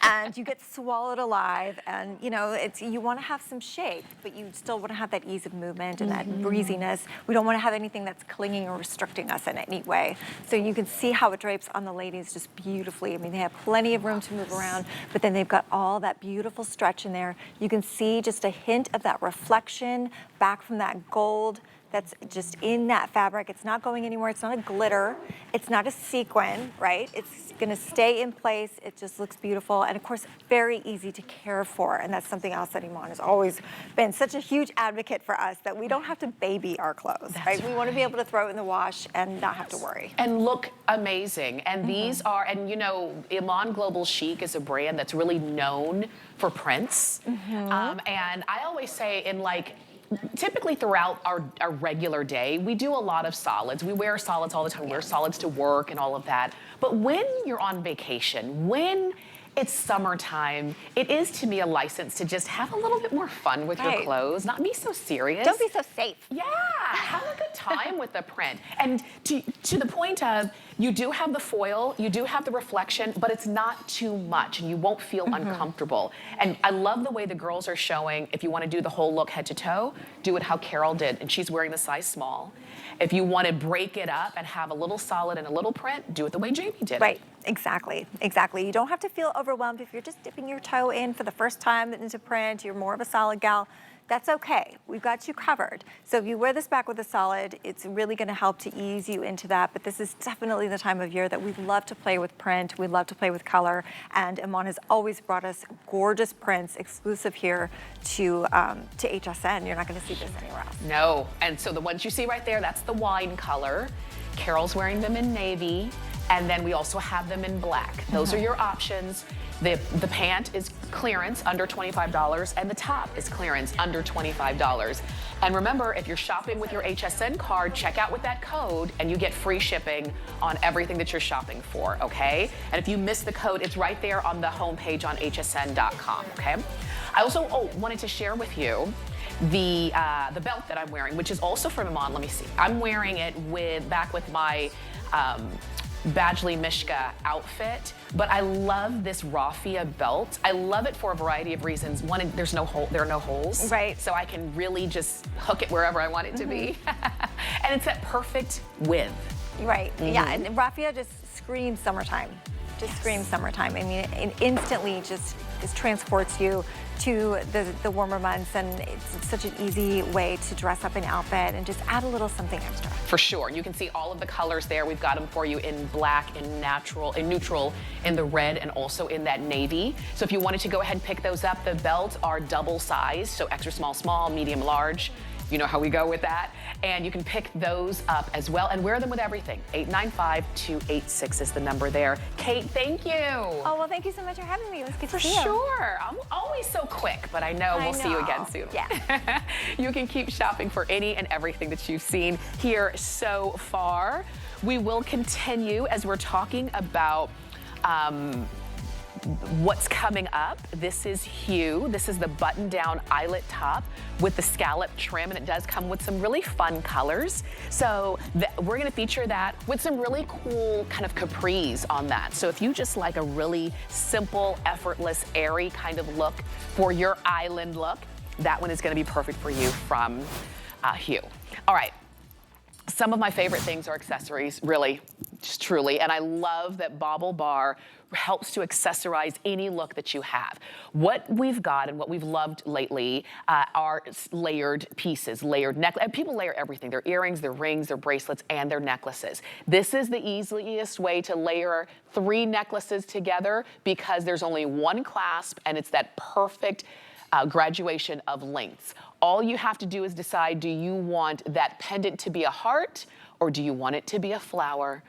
and you get swallowed alive, and you know, you want to have some shape, but you still want to have that ease of movement and that breeziness. We don't want to have anything that's clinging or restricting us in any way. So you can see how it drapes on the ladies just beautifully. I mean, they have plenty of room to move around, but then they've got all that beautiful stretch in there. You can see just a hint of that reflection back from that gold that's just in that fabric. It's not going anywhere. It's not a glitter. It's not a sequin, right? It's gonna stay in place. It just looks beautiful. And of course, very easy to care for. And that's something else that Iman has always been such a huge advocate for us, that we don't have to baby our clothes, right? We wanna be able to throw it in the wash and not have to worry. And look amazing. And these are, and you know, Iman Global Chic is a brand that's really known for prints. And I always say, in like, typically throughout our regular day, we do a lot of solids. We wear solids all the time. We wear solids to work and all of that. But when you're on vacation, when it's summertime, it is to me a license to just have a little bit more fun with your clothes, not be so serious. Don't be so safe. Yeah, have a good time with the print. And to the point of, you do have the foil, you do have the reflection, but it's not too much and you won't feel uncomfortable. And I love the way the girls are showing, if you want to do the whole look head to toe, do it how Carol did, and she's wearing the size small. If you want to break it up and have a little solid and a little print, do it the way Jamie did. Right, exactly, exactly. You don't have to feel overwhelmed if you're just dipping your toe in for the first time into print, you're more of a solid gal. That's okay, we've got you covered. So if you wear this back with a solid, it's really gonna help to ease you into that, but this is definitely the time of year that we love to play with print, we love to play with color, and Iman has always brought us gorgeous prints exclusive here to HSN. You're not gonna see this anywhere else. No, and so the ones you see right there, that's the wine color. Carol's wearing them in navy, and then we also have them in black. Those are your options. The pant is clearance under $25, and the top is clearance under $25. And remember, if you're shopping with your HSN card, check out with that code and you get free shipping on everything that you're shopping for, okay? And if you miss the code, it's right there on the homepage on hsn.com, okay? I also wanted to share with you the belt that I'm wearing, which is also from Iman. Let me see. I'm wearing it back with my Badgley Mishka outfit, but I love this raffia belt. I love it for a variety of reasons. One, there are no holes. Right. So I can really just hook it wherever I want it to be. And it's that perfect width. Right, yeah, and raffia just screams summertime. Just screams summertime. I mean, it instantly just transports you to the warmer months, and it's such an easy way to dress up an outfit and just add a little something extra. For sure. You can see all of the colors there. We've got them for you in black, in neutral, in the red, and also in that navy. So if you wanted to go ahead and pick those up, the belts are double sized, so extra small, small, medium, large. You know how we go with that. And you can pick those up as well and wear them with everything. 895-286 is the number there. Kate, thank you. Oh, well, thank you so much for having me. It was good to see you. For sure. I'm always so quick, but I know we'll see you again soon. Yeah. You can keep shopping for any and everything that you've seen here so far. We will continue as we're talking about what's coming up. This is Hue. This is the button-down eyelet top with the scallop trim, and it does come with some really fun colors. So we're gonna feature that with some really cool kind of capris on that. So if you just like a really simple, effortless, airy kind of look for your island look, that one is gonna be perfect for you from Hue. All right. Some of my favorite things are accessories, really, just truly, and I love that BaubleBar helps to accessorize any look that you have. What we've got and what we've loved lately are layered pieces, layered necklaces. People layer everything, their earrings, their rings, their bracelets, and their necklaces. This is the easiest way to layer 3 necklaces together because there's only one clasp and it's that perfect graduation of lengths. All you have to do is decide, do you want that pendant to be a heart or do you want it to be a flower?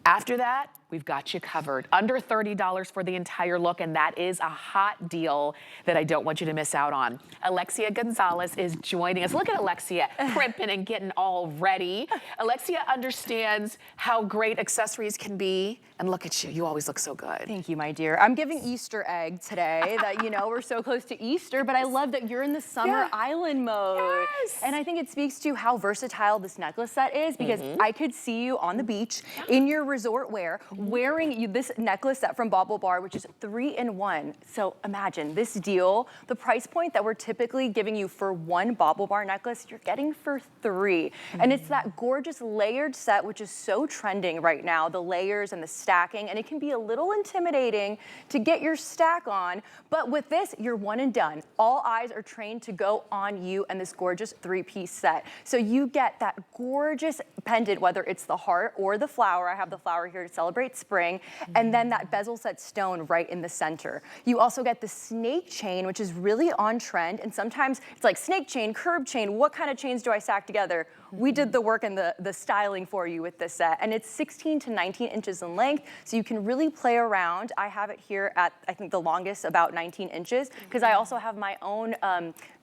After that, we've got you covered. Under $30 for the entire look, and that is a hot deal that I don't want you to miss out on. Alexia Gonzalez is joining us. Look at Alexia primping and getting all ready. Alexia understands how great accessories can be, and look at you. You always look so good. Thank you, my dear. I'm giving Easter egg today that, you know, we're so close to Easter, but I love that you're in the summer island mode. Yes. And I think it speaks to how versatile this necklace set is because I could see you on the beach in your resort wear wearing this necklace set from BaubleBar, which is 3-in-1. So imagine this deal, the price point that we're typically giving you for one BaubleBar necklace, you're getting for 3. And it's that gorgeous layered set, which is so trending right now, the layers and the stacking, and it can be a little intimidating to get your stack on, but with this, you're one and done. All eyes are trained to go on you and this gorgeous 3-piece set. So you get that gorgeous pendant, whether it's the heart or the flower. I have the flower here to celebrate spring, and then that bezel set stone right in the center. You also get the snake chain, which is really on trend, and sometimes it's like snake chain, curb chain, what kind of chains do I stack together? We did the work and the styling for you with this set, and it's 16 to 19 inches in length, so you can really play around. I have it here at, I think the longest, about 19 inches, because I also have my own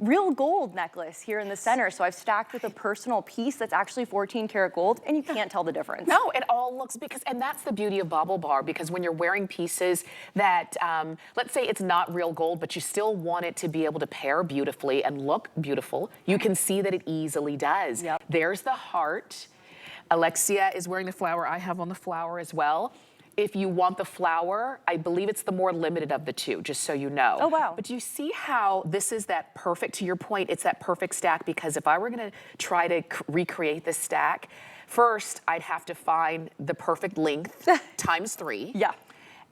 real gold necklace here in the center, so I've stacked with a personal piece that's actually 14 karat gold, and you can't tell the difference. No, it all looks, and that's the beauty of BaubleBar, because when you're wearing pieces that, let's say it's not real gold, but you still want it to be able to pair beautifully and look beautiful, you can see that it easily does. Yep. There's the heart. Alexia is wearing the flower. I have on the flower as well. If you want the flower, I believe it's the more limited of the two, just so you know. Oh, wow. But you see how this is that perfect, to your point, it's that perfect stack, because if I were gonna try to recreate this stack, first, I'd have to find the perfect length times 3. Yeah.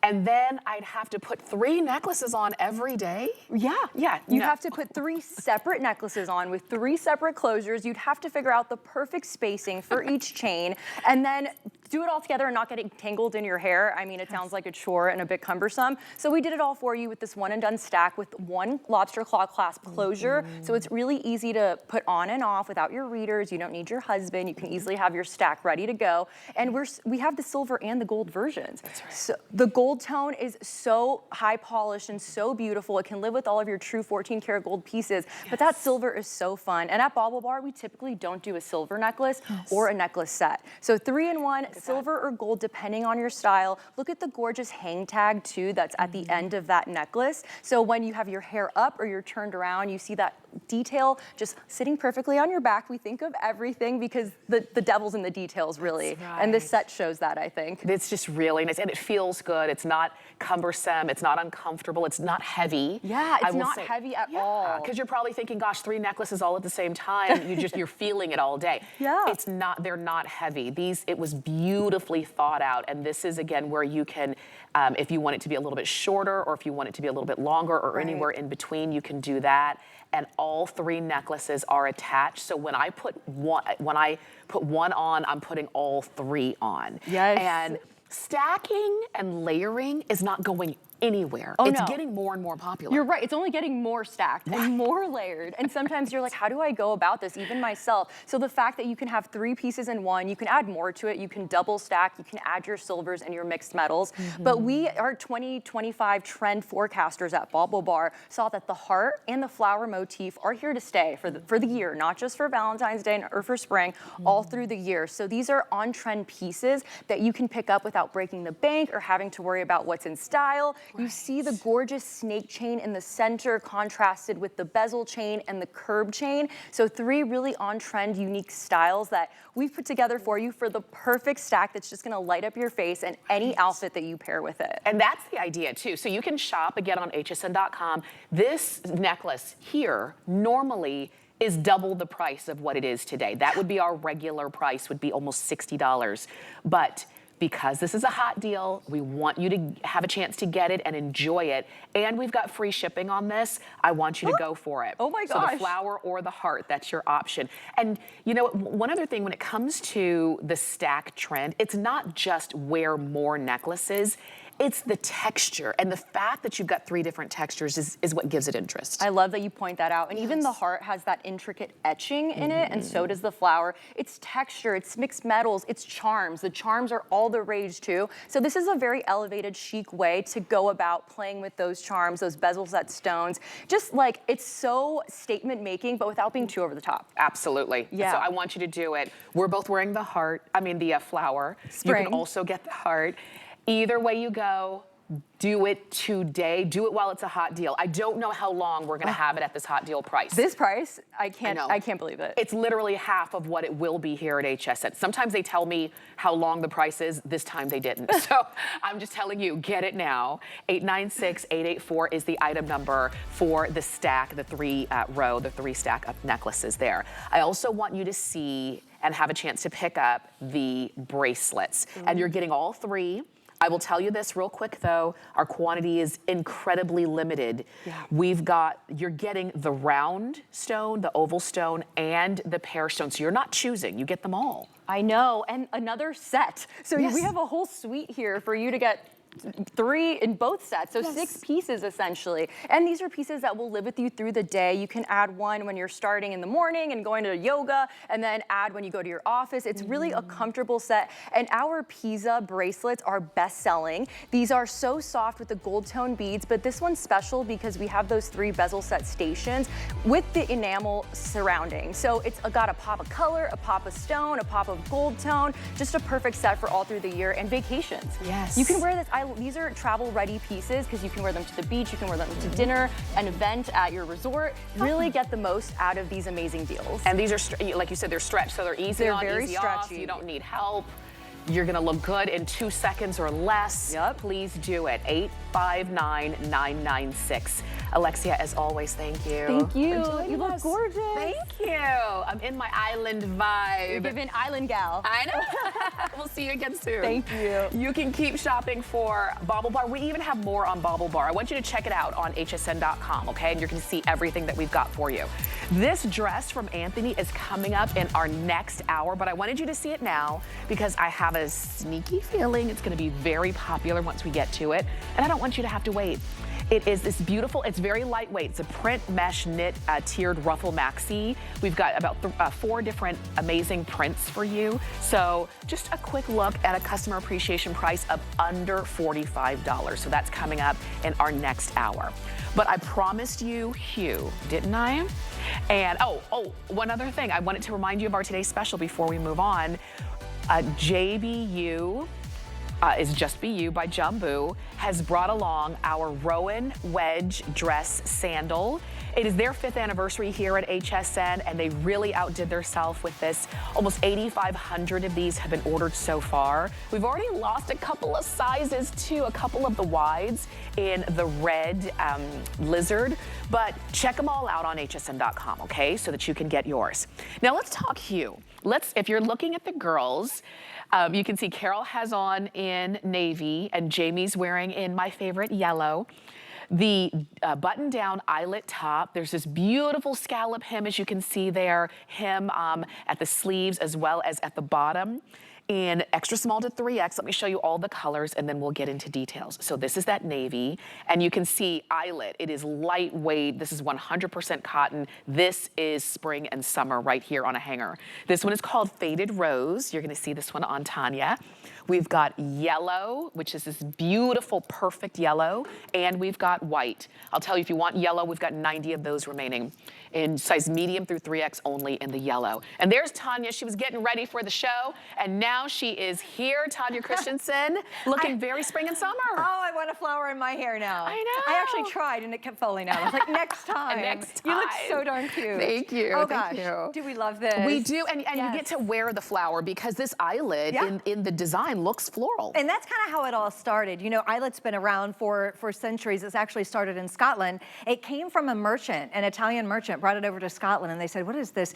And then I'd have to put 3 necklaces on every day? Yeah. Yeah. You'd have to put 3 separate necklaces on with 3 separate closures. You'd have to figure out the perfect spacing for each chain. And then do it all together and not getting tangled in your hair. I mean, it sounds like a chore and a bit cumbersome. So we did it all for you with this one and done stack with one lobster claw clasp closure. So it's really easy to put on and off without your readers. You don't need your husband. You can easily have your stack ready to go. And we have the silver and the gold versions. That's right. So the gold tone is so high polished and so beautiful. It can live with all of your true 14 karat gold pieces, but that silver is so fun. And at BaubleBar, we typically don't do a silver necklace or a necklace set. So 3-in-1, silver or gold, depending on your style. Look at the gorgeous hang tag too that's at the end of that necklace. So when you have your hair up or you're turned around, you see that detail just sitting perfectly on your back. We think of everything because the devil's in the details, really. Right. And this set shows that, I think. It's just really nice, and it feels good. It's not cumbersome. It's not uncomfortable. It's not heavy. Yeah, it's not heavy at all. Because you're probably thinking, gosh, 3 necklaces all at the same time. You're feeling it all day. Yeah. It's not. They're not heavy. It was beautifully thought out, and this is again where you can, if you want it to be a little bit shorter, or if you want it to be a little bit longer, or anywhere in between, you can do that. And all 3 necklaces are attached. So when I put one on, I'm putting all 3 on. Yes. And stacking and layering is not going anywhere. It's getting more and more popular. You're right. It's only getting more stacked and more layered. And sometimes you're like, how do I go about this? Even myself. So the fact that you can have 3 pieces in one, you can add more to it. You can double stack. You can add your silvers and your mixed metals. But we, our 2025 trend forecasters at BaubleBar, saw that the heart and the flower motif are here to stay for the year, not just for Valentine's Day or for spring, all through the year. So these are on-trend pieces that you can pick up without breaking the bank or having to worry about what's in style. You see the gorgeous snake chain in the center contrasted with the bezel chain and the curb chain. So 3 really on-trend, unique styles that we've put together for you for the perfect stack that's just gonna light up your face and any outfit that you pair with it. And that's the idea too. So you can shop again on hsn.com. This necklace here normally is double the price of what it is today. That would be our regular price, would be almost $60. But because this is a hot deal, we want you to have a chance to get it and enjoy it. And we've got free shipping on this. I want you to go for it. Oh my gosh. So the flower or the heart, that's your option. And you know, one other thing when it comes to the stack trend, it's not just wear more necklaces. It's the texture, and the fact that you've got 3 different textures is what gives it interest. I love that you point that out. And even the heart has that intricate etching in it, and so does the flower. It's texture, it's mixed metals, it's charms. The charms are all the rage too. So this is a very elevated, chic way to go about playing with those charms, those bezel set stones. Just like, it's so statement making, but without being too over the top. Absolutely. Yeah. So I want you to do it. We're both wearing the flower. Spring. You can also get the heart. Either way you go, do it today. Do it while it's a hot deal. I don't know how long we're gonna have it at this hot deal price. This price, I can't believe it. It's literally half of what it will be here at HSN. Sometimes they tell me how long the price is. This time they didn't. So I'm just telling you, get it now. 896-884 is the item number for the stack, the 3 stack of necklaces there. I also want you to see and have a chance to pick up the bracelets. And you're getting all 3. I will tell you this real quick though, our quantity is incredibly limited. Yeah. You're getting the round stone, the oval stone, and the pear stone. So you're not choosing, you get them all. I know, and another set. So we have a whole suite here for you to get 3 in both sets, so 6 pieces essentially. And these are pieces that will live with you through the day. You can add one when you're starting in the morning and going to yoga, and then add when you go to your office. It's really a comfortable set. And our Pisa bracelets are best-selling. These are so soft with the gold tone beads, but this one's special because we have those 3 bezel set stations with the enamel surrounding. So it's got a pop of color, a pop of stone, a pop of gold tone, just a perfect set for all through the year and vacations. Yes. You can wear this. These are travel-ready pieces because you can wear them to the beach, you can wear them to dinner, an event at your resort. Really get the most out of these amazing deals. And these are, like you said, they're stretched, so they're easy on, very easy stretchy. off. You don't need help. You're gonna look good in 2 seconds or less. Yep. Please do it. 859-996. Alexia, as always, thank you. Thank you. You look gorgeous. Thank you. I'm in my island vibe. You're giving island gal. I know. We'll see you again soon. Thank you. You can keep shopping for BaubleBar. We even have more on BaubleBar. I want you to check it out on hsn.com, okay? And you're gonna see everything that we've got for you. This dress from Anthony is coming up in our next hour, but I wanted you to see it now because I have a sneaky feeling it's gonna be very popular once we get to it, and I don't want you to have to wait. It is this beautiful, it's very lightweight. It's a print mesh knit tiered ruffle maxi. We've got about 4 different amazing prints for you. So just a quick look at a customer appreciation price of under $45. So that's coming up in our next hour. But I promised you Hue, didn't I? And oh, one other thing. I wanted to remind you of our today's special before we move on. JBU is Just Be You by Jambu has brought along our Rowan wedge dress sandal. It is their 5th anniversary here at HSN, and they really outdid themselves with this. Almost 8,500 of these have been ordered so far. We've already lost a couple of sizes too, a couple of the wides in the red lizard, but check them all out on hsn.com, okay, so that you can get yours. Now let's talk Hue. If you're looking at the girls, you can see Carol has on in navy and Jamie's wearing in my favorite yellow. The button-down eyelet top, there's this beautiful scallop hem, as you can see there, hem at the sleeves as well as at the bottom. In extra small to 3X, let me show you all the colors and then we'll get into details. So this is that navy, and you can see eyelet. It is lightweight. This is 100% cotton. This is spring and summer right here on a hanger. This one is called Faded Rose. You're gonna see this one on Tanya. We've got yellow, which is this beautiful, perfect yellow, and we've got white. I'll tell you, if you want yellow, we've got 90 of those remaining in size medium through 3X only in the yellow. And there's Tanya. She was getting ready for the show, and now she is here, Tanya Christensen, looking very spring and summer. Oh, I want a flower in my hair now. I know. I actually tried, and it kept falling out. I was like, next time. Next time. You look so darn cute. Thank you. Oh, Thank gosh. you. Do we love this? We do, and you get to wear the flower because this eyelet in the design looks floral. And that's kind of how it all started. You know, eyelet's been around for centuries. It's actually started in Scotland. It came from a merchant, an Italian merchant, brought it over to Scotland, and they said, what is this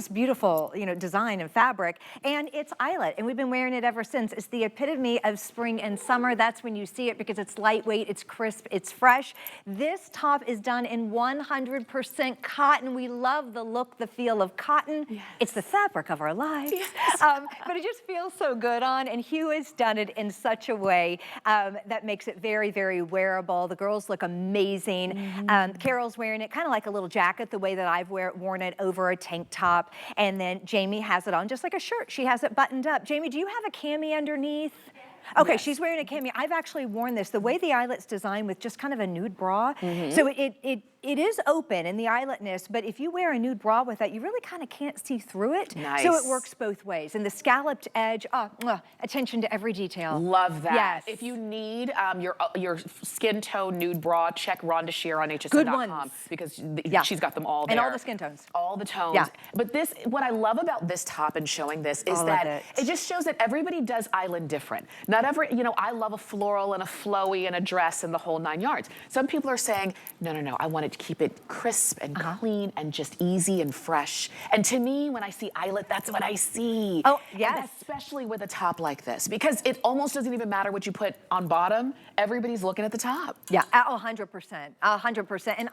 beautiful, you know, design and fabric? And it's eyelet, and we've been wearing it ever since. It's the epitome of spring and summer. That's when you see it because it's lightweight, it's crisp, it's fresh. This top is done in 100% cotton. We love the look, the feel of cotton. Yes. It's the fabric of our lives. Yes. But it just feels so good on, and Hue has done it in such a way that makes it very, very wearable. The girls look amazing. Carol's wearing it kind of like a little jacket, the way that I've worn it over a tank top. And then Jamie has it on just like a shirt. She has it buttoned up. Jamie, do you have a cami underneath? Okay, yes. She's wearing a cami. I've actually worn this. The way the eyelet's designed with just kind of a nude bra. So it is open in the eyeletness, but if you wear a nude bra with that, you really kind of can't see through it. Nice. So it works both ways. And the scalloped edge, attention to every detail. Love that. Yes. If you need your skin tone nude bra, check Rhonda Shear on hsn.com because she's got them all there. And all the skin tones. All the tones. Yeah. But this, what I love about this top and showing this is that it just shows that everybody does island different. Not every, you know, I love a floral and a flowy and a dress and the whole 9 yards. Some people are saying, no, I want it to keep it crisp and clean and just easy and fresh. And to me, when I see eyelet, that's what I see. Oh, yes. And especially with a top like this, because it almost doesn't even matter what you put on bottom. Everybody's looking at the top. Yeah, 100%, 100%. And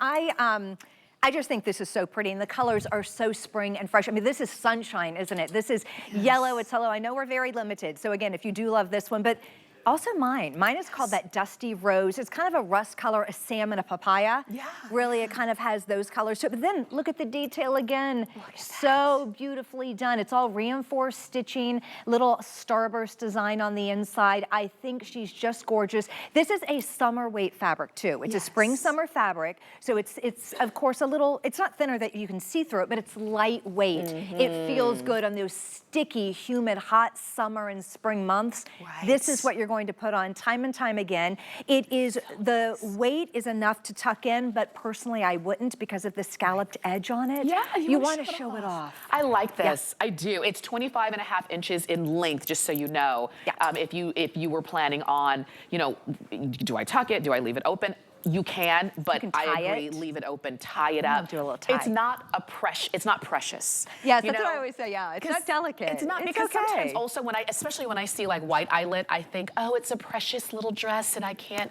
I just think this is so pretty, and the colors are so spring and fresh. I mean, this is sunshine, isn't it? This is yellow, it's hello. I know we're very limited, so again, if you do love this one, but also mine is called that dusty rose. It's kind of a rust color, a salmon, a papaya. Yeah. Really, it kind of has those colors. So, but then look at the detail again. So beautifully done. It's all reinforced stitching, little starburst design on the inside. I think she's just gorgeous. This is a summer weight fabric too. It's a spring summer fabric. So it's of course a little, it's not thinner that you can see through it, but it's lightweight. It feels good on those sticky, humid, hot summer and spring months. Right. This is what you're going to put on time and time again. It is, the weight is enough to tuck in, but personally I wouldn't because of the scalloped edge on it. Yeah, you want to show it off. I like this. I do. It's 25.5 inches in length, just so you know. If you were planning on, you know, do I tuck it? Do I leave it open? You can, but can I tie agree. it. Leave it open, tie it up. Do a little tie. It's not it's not precious. Yes, you that's what know? I always say. Yeah, it's not delicate. It's not, because sometimes also especially when I see like white eyelet, I think, oh, it's a precious little dress and I can't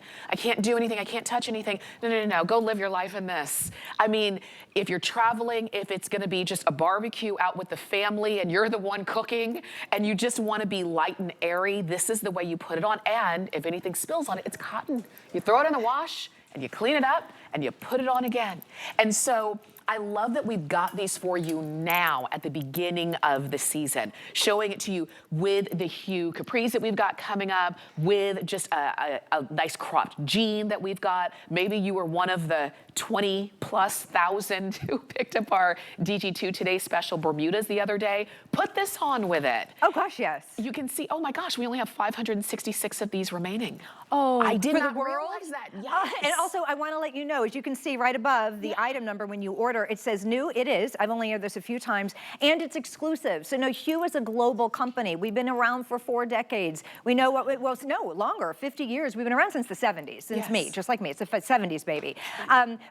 do anything, I can't touch anything. No, go live your life in this. I mean, if you're traveling, if it's gonna be just a barbecue out with the family and you're the one cooking and you just wanna be light and airy, this is the way you put it on. And if anything spills on it, it's cotton. You throw it in the wash and you clean it up and you put it on again. And so I love that we've got these for you now at the beginning of the season, showing it to you with the hue capris that we've got coming up, with just a nice cropped jean that we've got. Maybe you were one of the 20,000+ who picked up our DG2 Today special Bermudas the other day. Put this on with it. Oh gosh, yes. You can see, oh my gosh, we only have 566 of these remaining. Oh, I did for not the world? realize that. Yes. And also, I want to let you know, as you can see right above the item number when you order, it says new. It is. I've only aired this a few times, and it's exclusive. So no, Hue is a global company. We've been around for 4 decades. We know what it was. No, longer, 50 years. We've been around since the 70s, since me, just like me. It's a 70s baby.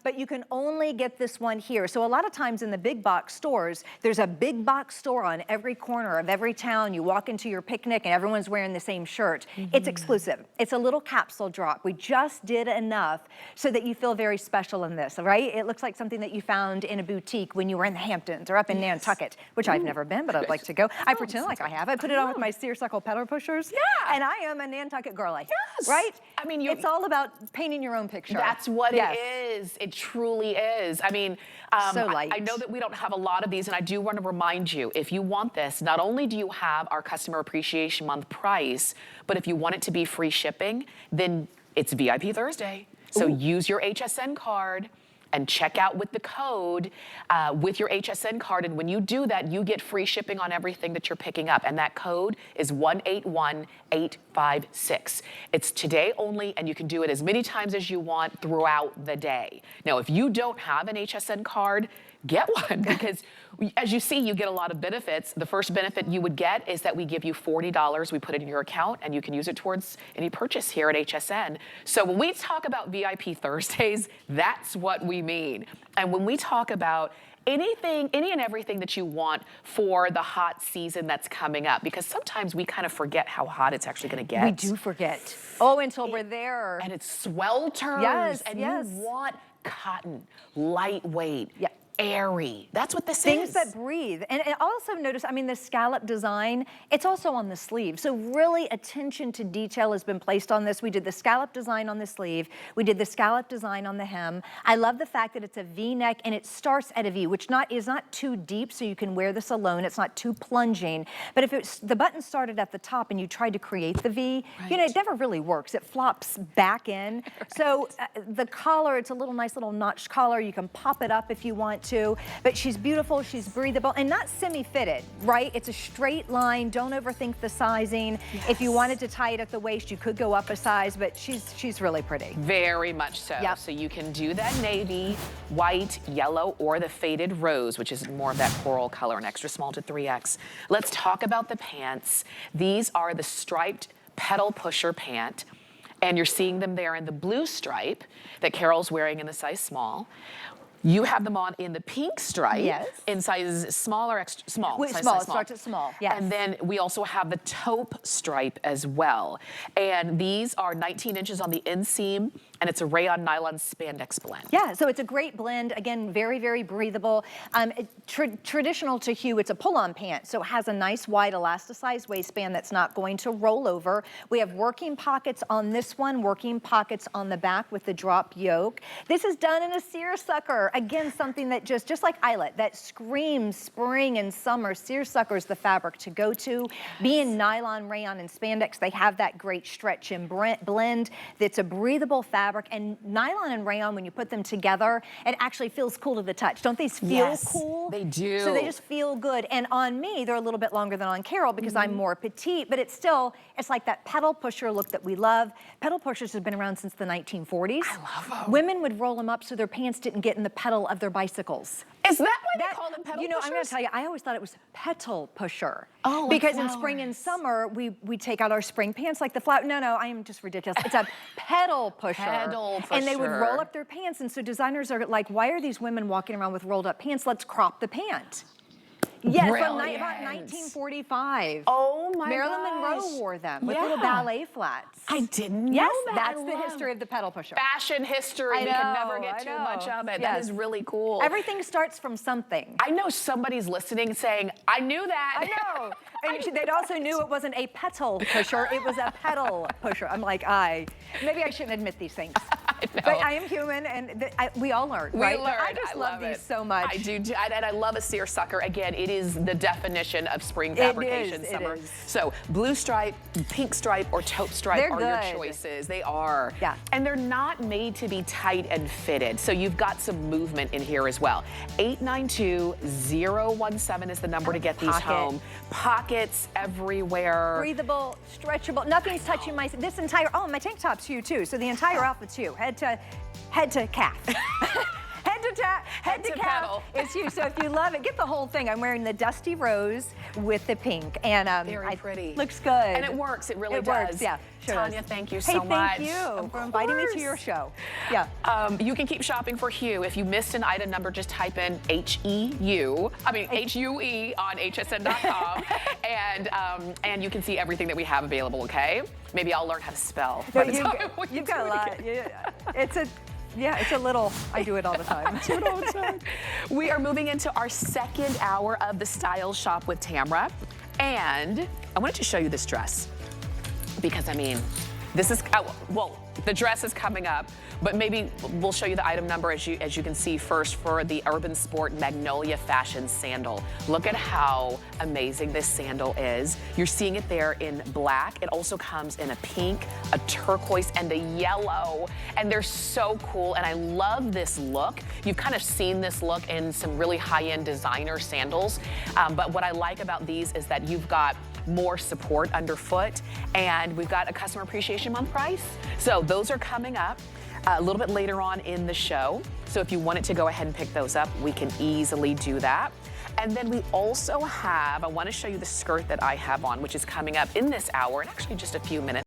But you can only get this one here. So a lot of times in the big box stores, there's a big box store on every corner of every town. You walk into your picnic and everyone's wearing the same shirt. It's exclusive. It's a little capsule drop. We just did enough so that you feel very special in this, right? It looks like something that you found in a boutique when you were in the Hamptons or up in Nantucket, which I've never been, but I'd like to go. I pretend like I have. I put it on with my seersuckle pedal pushers. Yeah. And I am a Nantucket girly. Yes. Right? I mean, it's all about painting your own picture. That's what it is. It truly is. I mean, so light. I know that we don't have a lot of these, and I do want to remind you, if you want this, not only do you have our Customer Appreciation Month price, but if you want it to be free shipping, then it's VIP Thursday. So use your HSN card and check out with the code with your HSN card. And when you do that, you get free shipping on everything that you're picking up. And that code is 181856. It's today only, and you can do it as many times as you want throughout the day. Now, if you don't have an HSN card, get one, because as you see, you get a lot of benefits. The first benefit you would get is that we give you $40. We put it in your account and you can use it towards any purchase here at HSN. So when we talk about VIP Thursdays, that's what we mean. And when we talk about any and everything that you want for the hot season that's coming up, because sometimes we kind of forget how hot it's actually going to get. We do forget. Oh, until we're there. And it swelters. Yes, and you want cotton, lightweight. Yeah. Airy. That's what this is. Things that breathe. And also notice, I mean, the scallop design, it's also on the sleeve. So really attention to detail has been placed on this. We did the scallop design on the sleeve. We did the scallop design on the hem. I love the fact that it's a V-neck and it starts at a V, which is not too deep, so you can wear this alone. It's not too plunging. But if the button started at the top and you tried to create the V, you know, it never really works. It flops back in. So the collar, it's a nice little notched collar. You can pop it up if you want to, but she's beautiful, she's breathable, and not semi-fitted, right? It's a straight line. Don't overthink the sizing. Yes. If you wanted to tie it at the waist, you could go up a size, but she's really pretty. Very much so. Yep. So you can do that navy, white, yellow, or the faded rose, which is more of that coral color, an extra small to 3X. Let's talk about the pants. These are the striped pedal pusher pant. And you're seeing them there in the blue stripe that Carol's wearing in the size small. You have them on in the pink stripe, in sizes small or extra small. Small, starts at small, yes. And then we also have the taupe stripe as well. And these are 19 inches on the inseam, and it's a rayon nylon spandex blend. Yeah, so it's a great blend. Again, very, very breathable. Traditional to Hue, it's a pull-on pant, so it has a nice wide elasticized waistband that's not going to roll over. We have working pockets on this one, working pockets on the back with the drop yoke. This is done in a seersucker. Again, something that just like eyelet, that screams spring and summer. Seersucker is the fabric to go to. Being nylon, rayon, and spandex, they have that great stretch and blend. It's a breathable fabric, and nylon and rayon, when you put them together, it actually feels cool to the touch. Don't they feel cool? They do. So they just feel good. And on me, they're a little bit longer than on Carol because I'm more petite, but it's like that pedal pusher look that we love. Pedal pushers have been around since the 1940s. I love them. Women would roll them up so their pants didn't get in the pedal of their bicycles. Is that why they call them pedal You know, pushers? I'm gonna tell you, I always thought it was petal pusher. Oh, like because in spring and summer, we take out our spring pants like the flower. No, I am just ridiculous. It's a pedal pusher. Pedal pusher. And they would roll up their pants. And so designers are like, why are these women walking around with rolled up pants? Let's crop the pant. Yes, from about 1945. Oh my Marilyn gosh. Monroe wore them with little ballet flats. I didn't know Yes, that. that's the history of the pedal pusher. Fashion history. We can never get too much of it. That is really cool. Everything starts from something. I know somebody's listening saying, I knew that. I know. And they also knew it wasn't a petal pusher, it was a pedal pusher. I'm like, maybe I shouldn't admit these things. But I am human, and we all learn, right? We learn. I just love these so much. I do, and I love a seersucker. Again, it is the definition of spring fabrication summer. It is. So blue stripe, pink stripe, or taupe stripe are your choices. They are. Yeah. And they're not made to be tight and fitted, so you've got some movement in here as well. 892-017 is the number to get these home. Pockets everywhere. Breathable, stretchable. Nothing's touching this entire. Oh, my tank top's you too. So the entire outfit's you, head to calf. Head to calf. pedal. It's you. So if you love it, get the whole thing. I'm wearing the dusty rose with the pink, and very pretty. Looks good. And it works. It really does. Works, yeah. Sure Tanya, does. thank you so much. Thank you for inviting me to your show. Yeah. You can keep shopping for Hue. If you missed an item number, just type in HEU. I mean HUE on HSN.com, and you can see everything that we have available. Okay. Maybe I'll learn how to spell. No, you've got a lot. It's a little, I do it all the time. I do it all the time. We are moving into our second hour of the Style Shop with Tamara. And I wanted to show you this dress. Because, I mean, this is, well, the dress is coming up, but maybe we'll show you the item number as you can see first for the Urban Sport Magnolia Fashion Sandal. Look at how amazing this sandal is. You're seeing it there in black. It also comes in a pink, a turquoise, and a yellow. And they're so cool, and I love this look. You've kind of seen this look in some really high-end designer sandals, but what I like about these is that you've got more support underfoot, and we've got a Customer Appreciation Month price. So those are coming up a little bit later on in the show. So if you wanted to go ahead and pick those up, we can easily do that. And then we also have, I want to show you the skirt that I have on, which is coming up in this hour, and actually just a few minutes.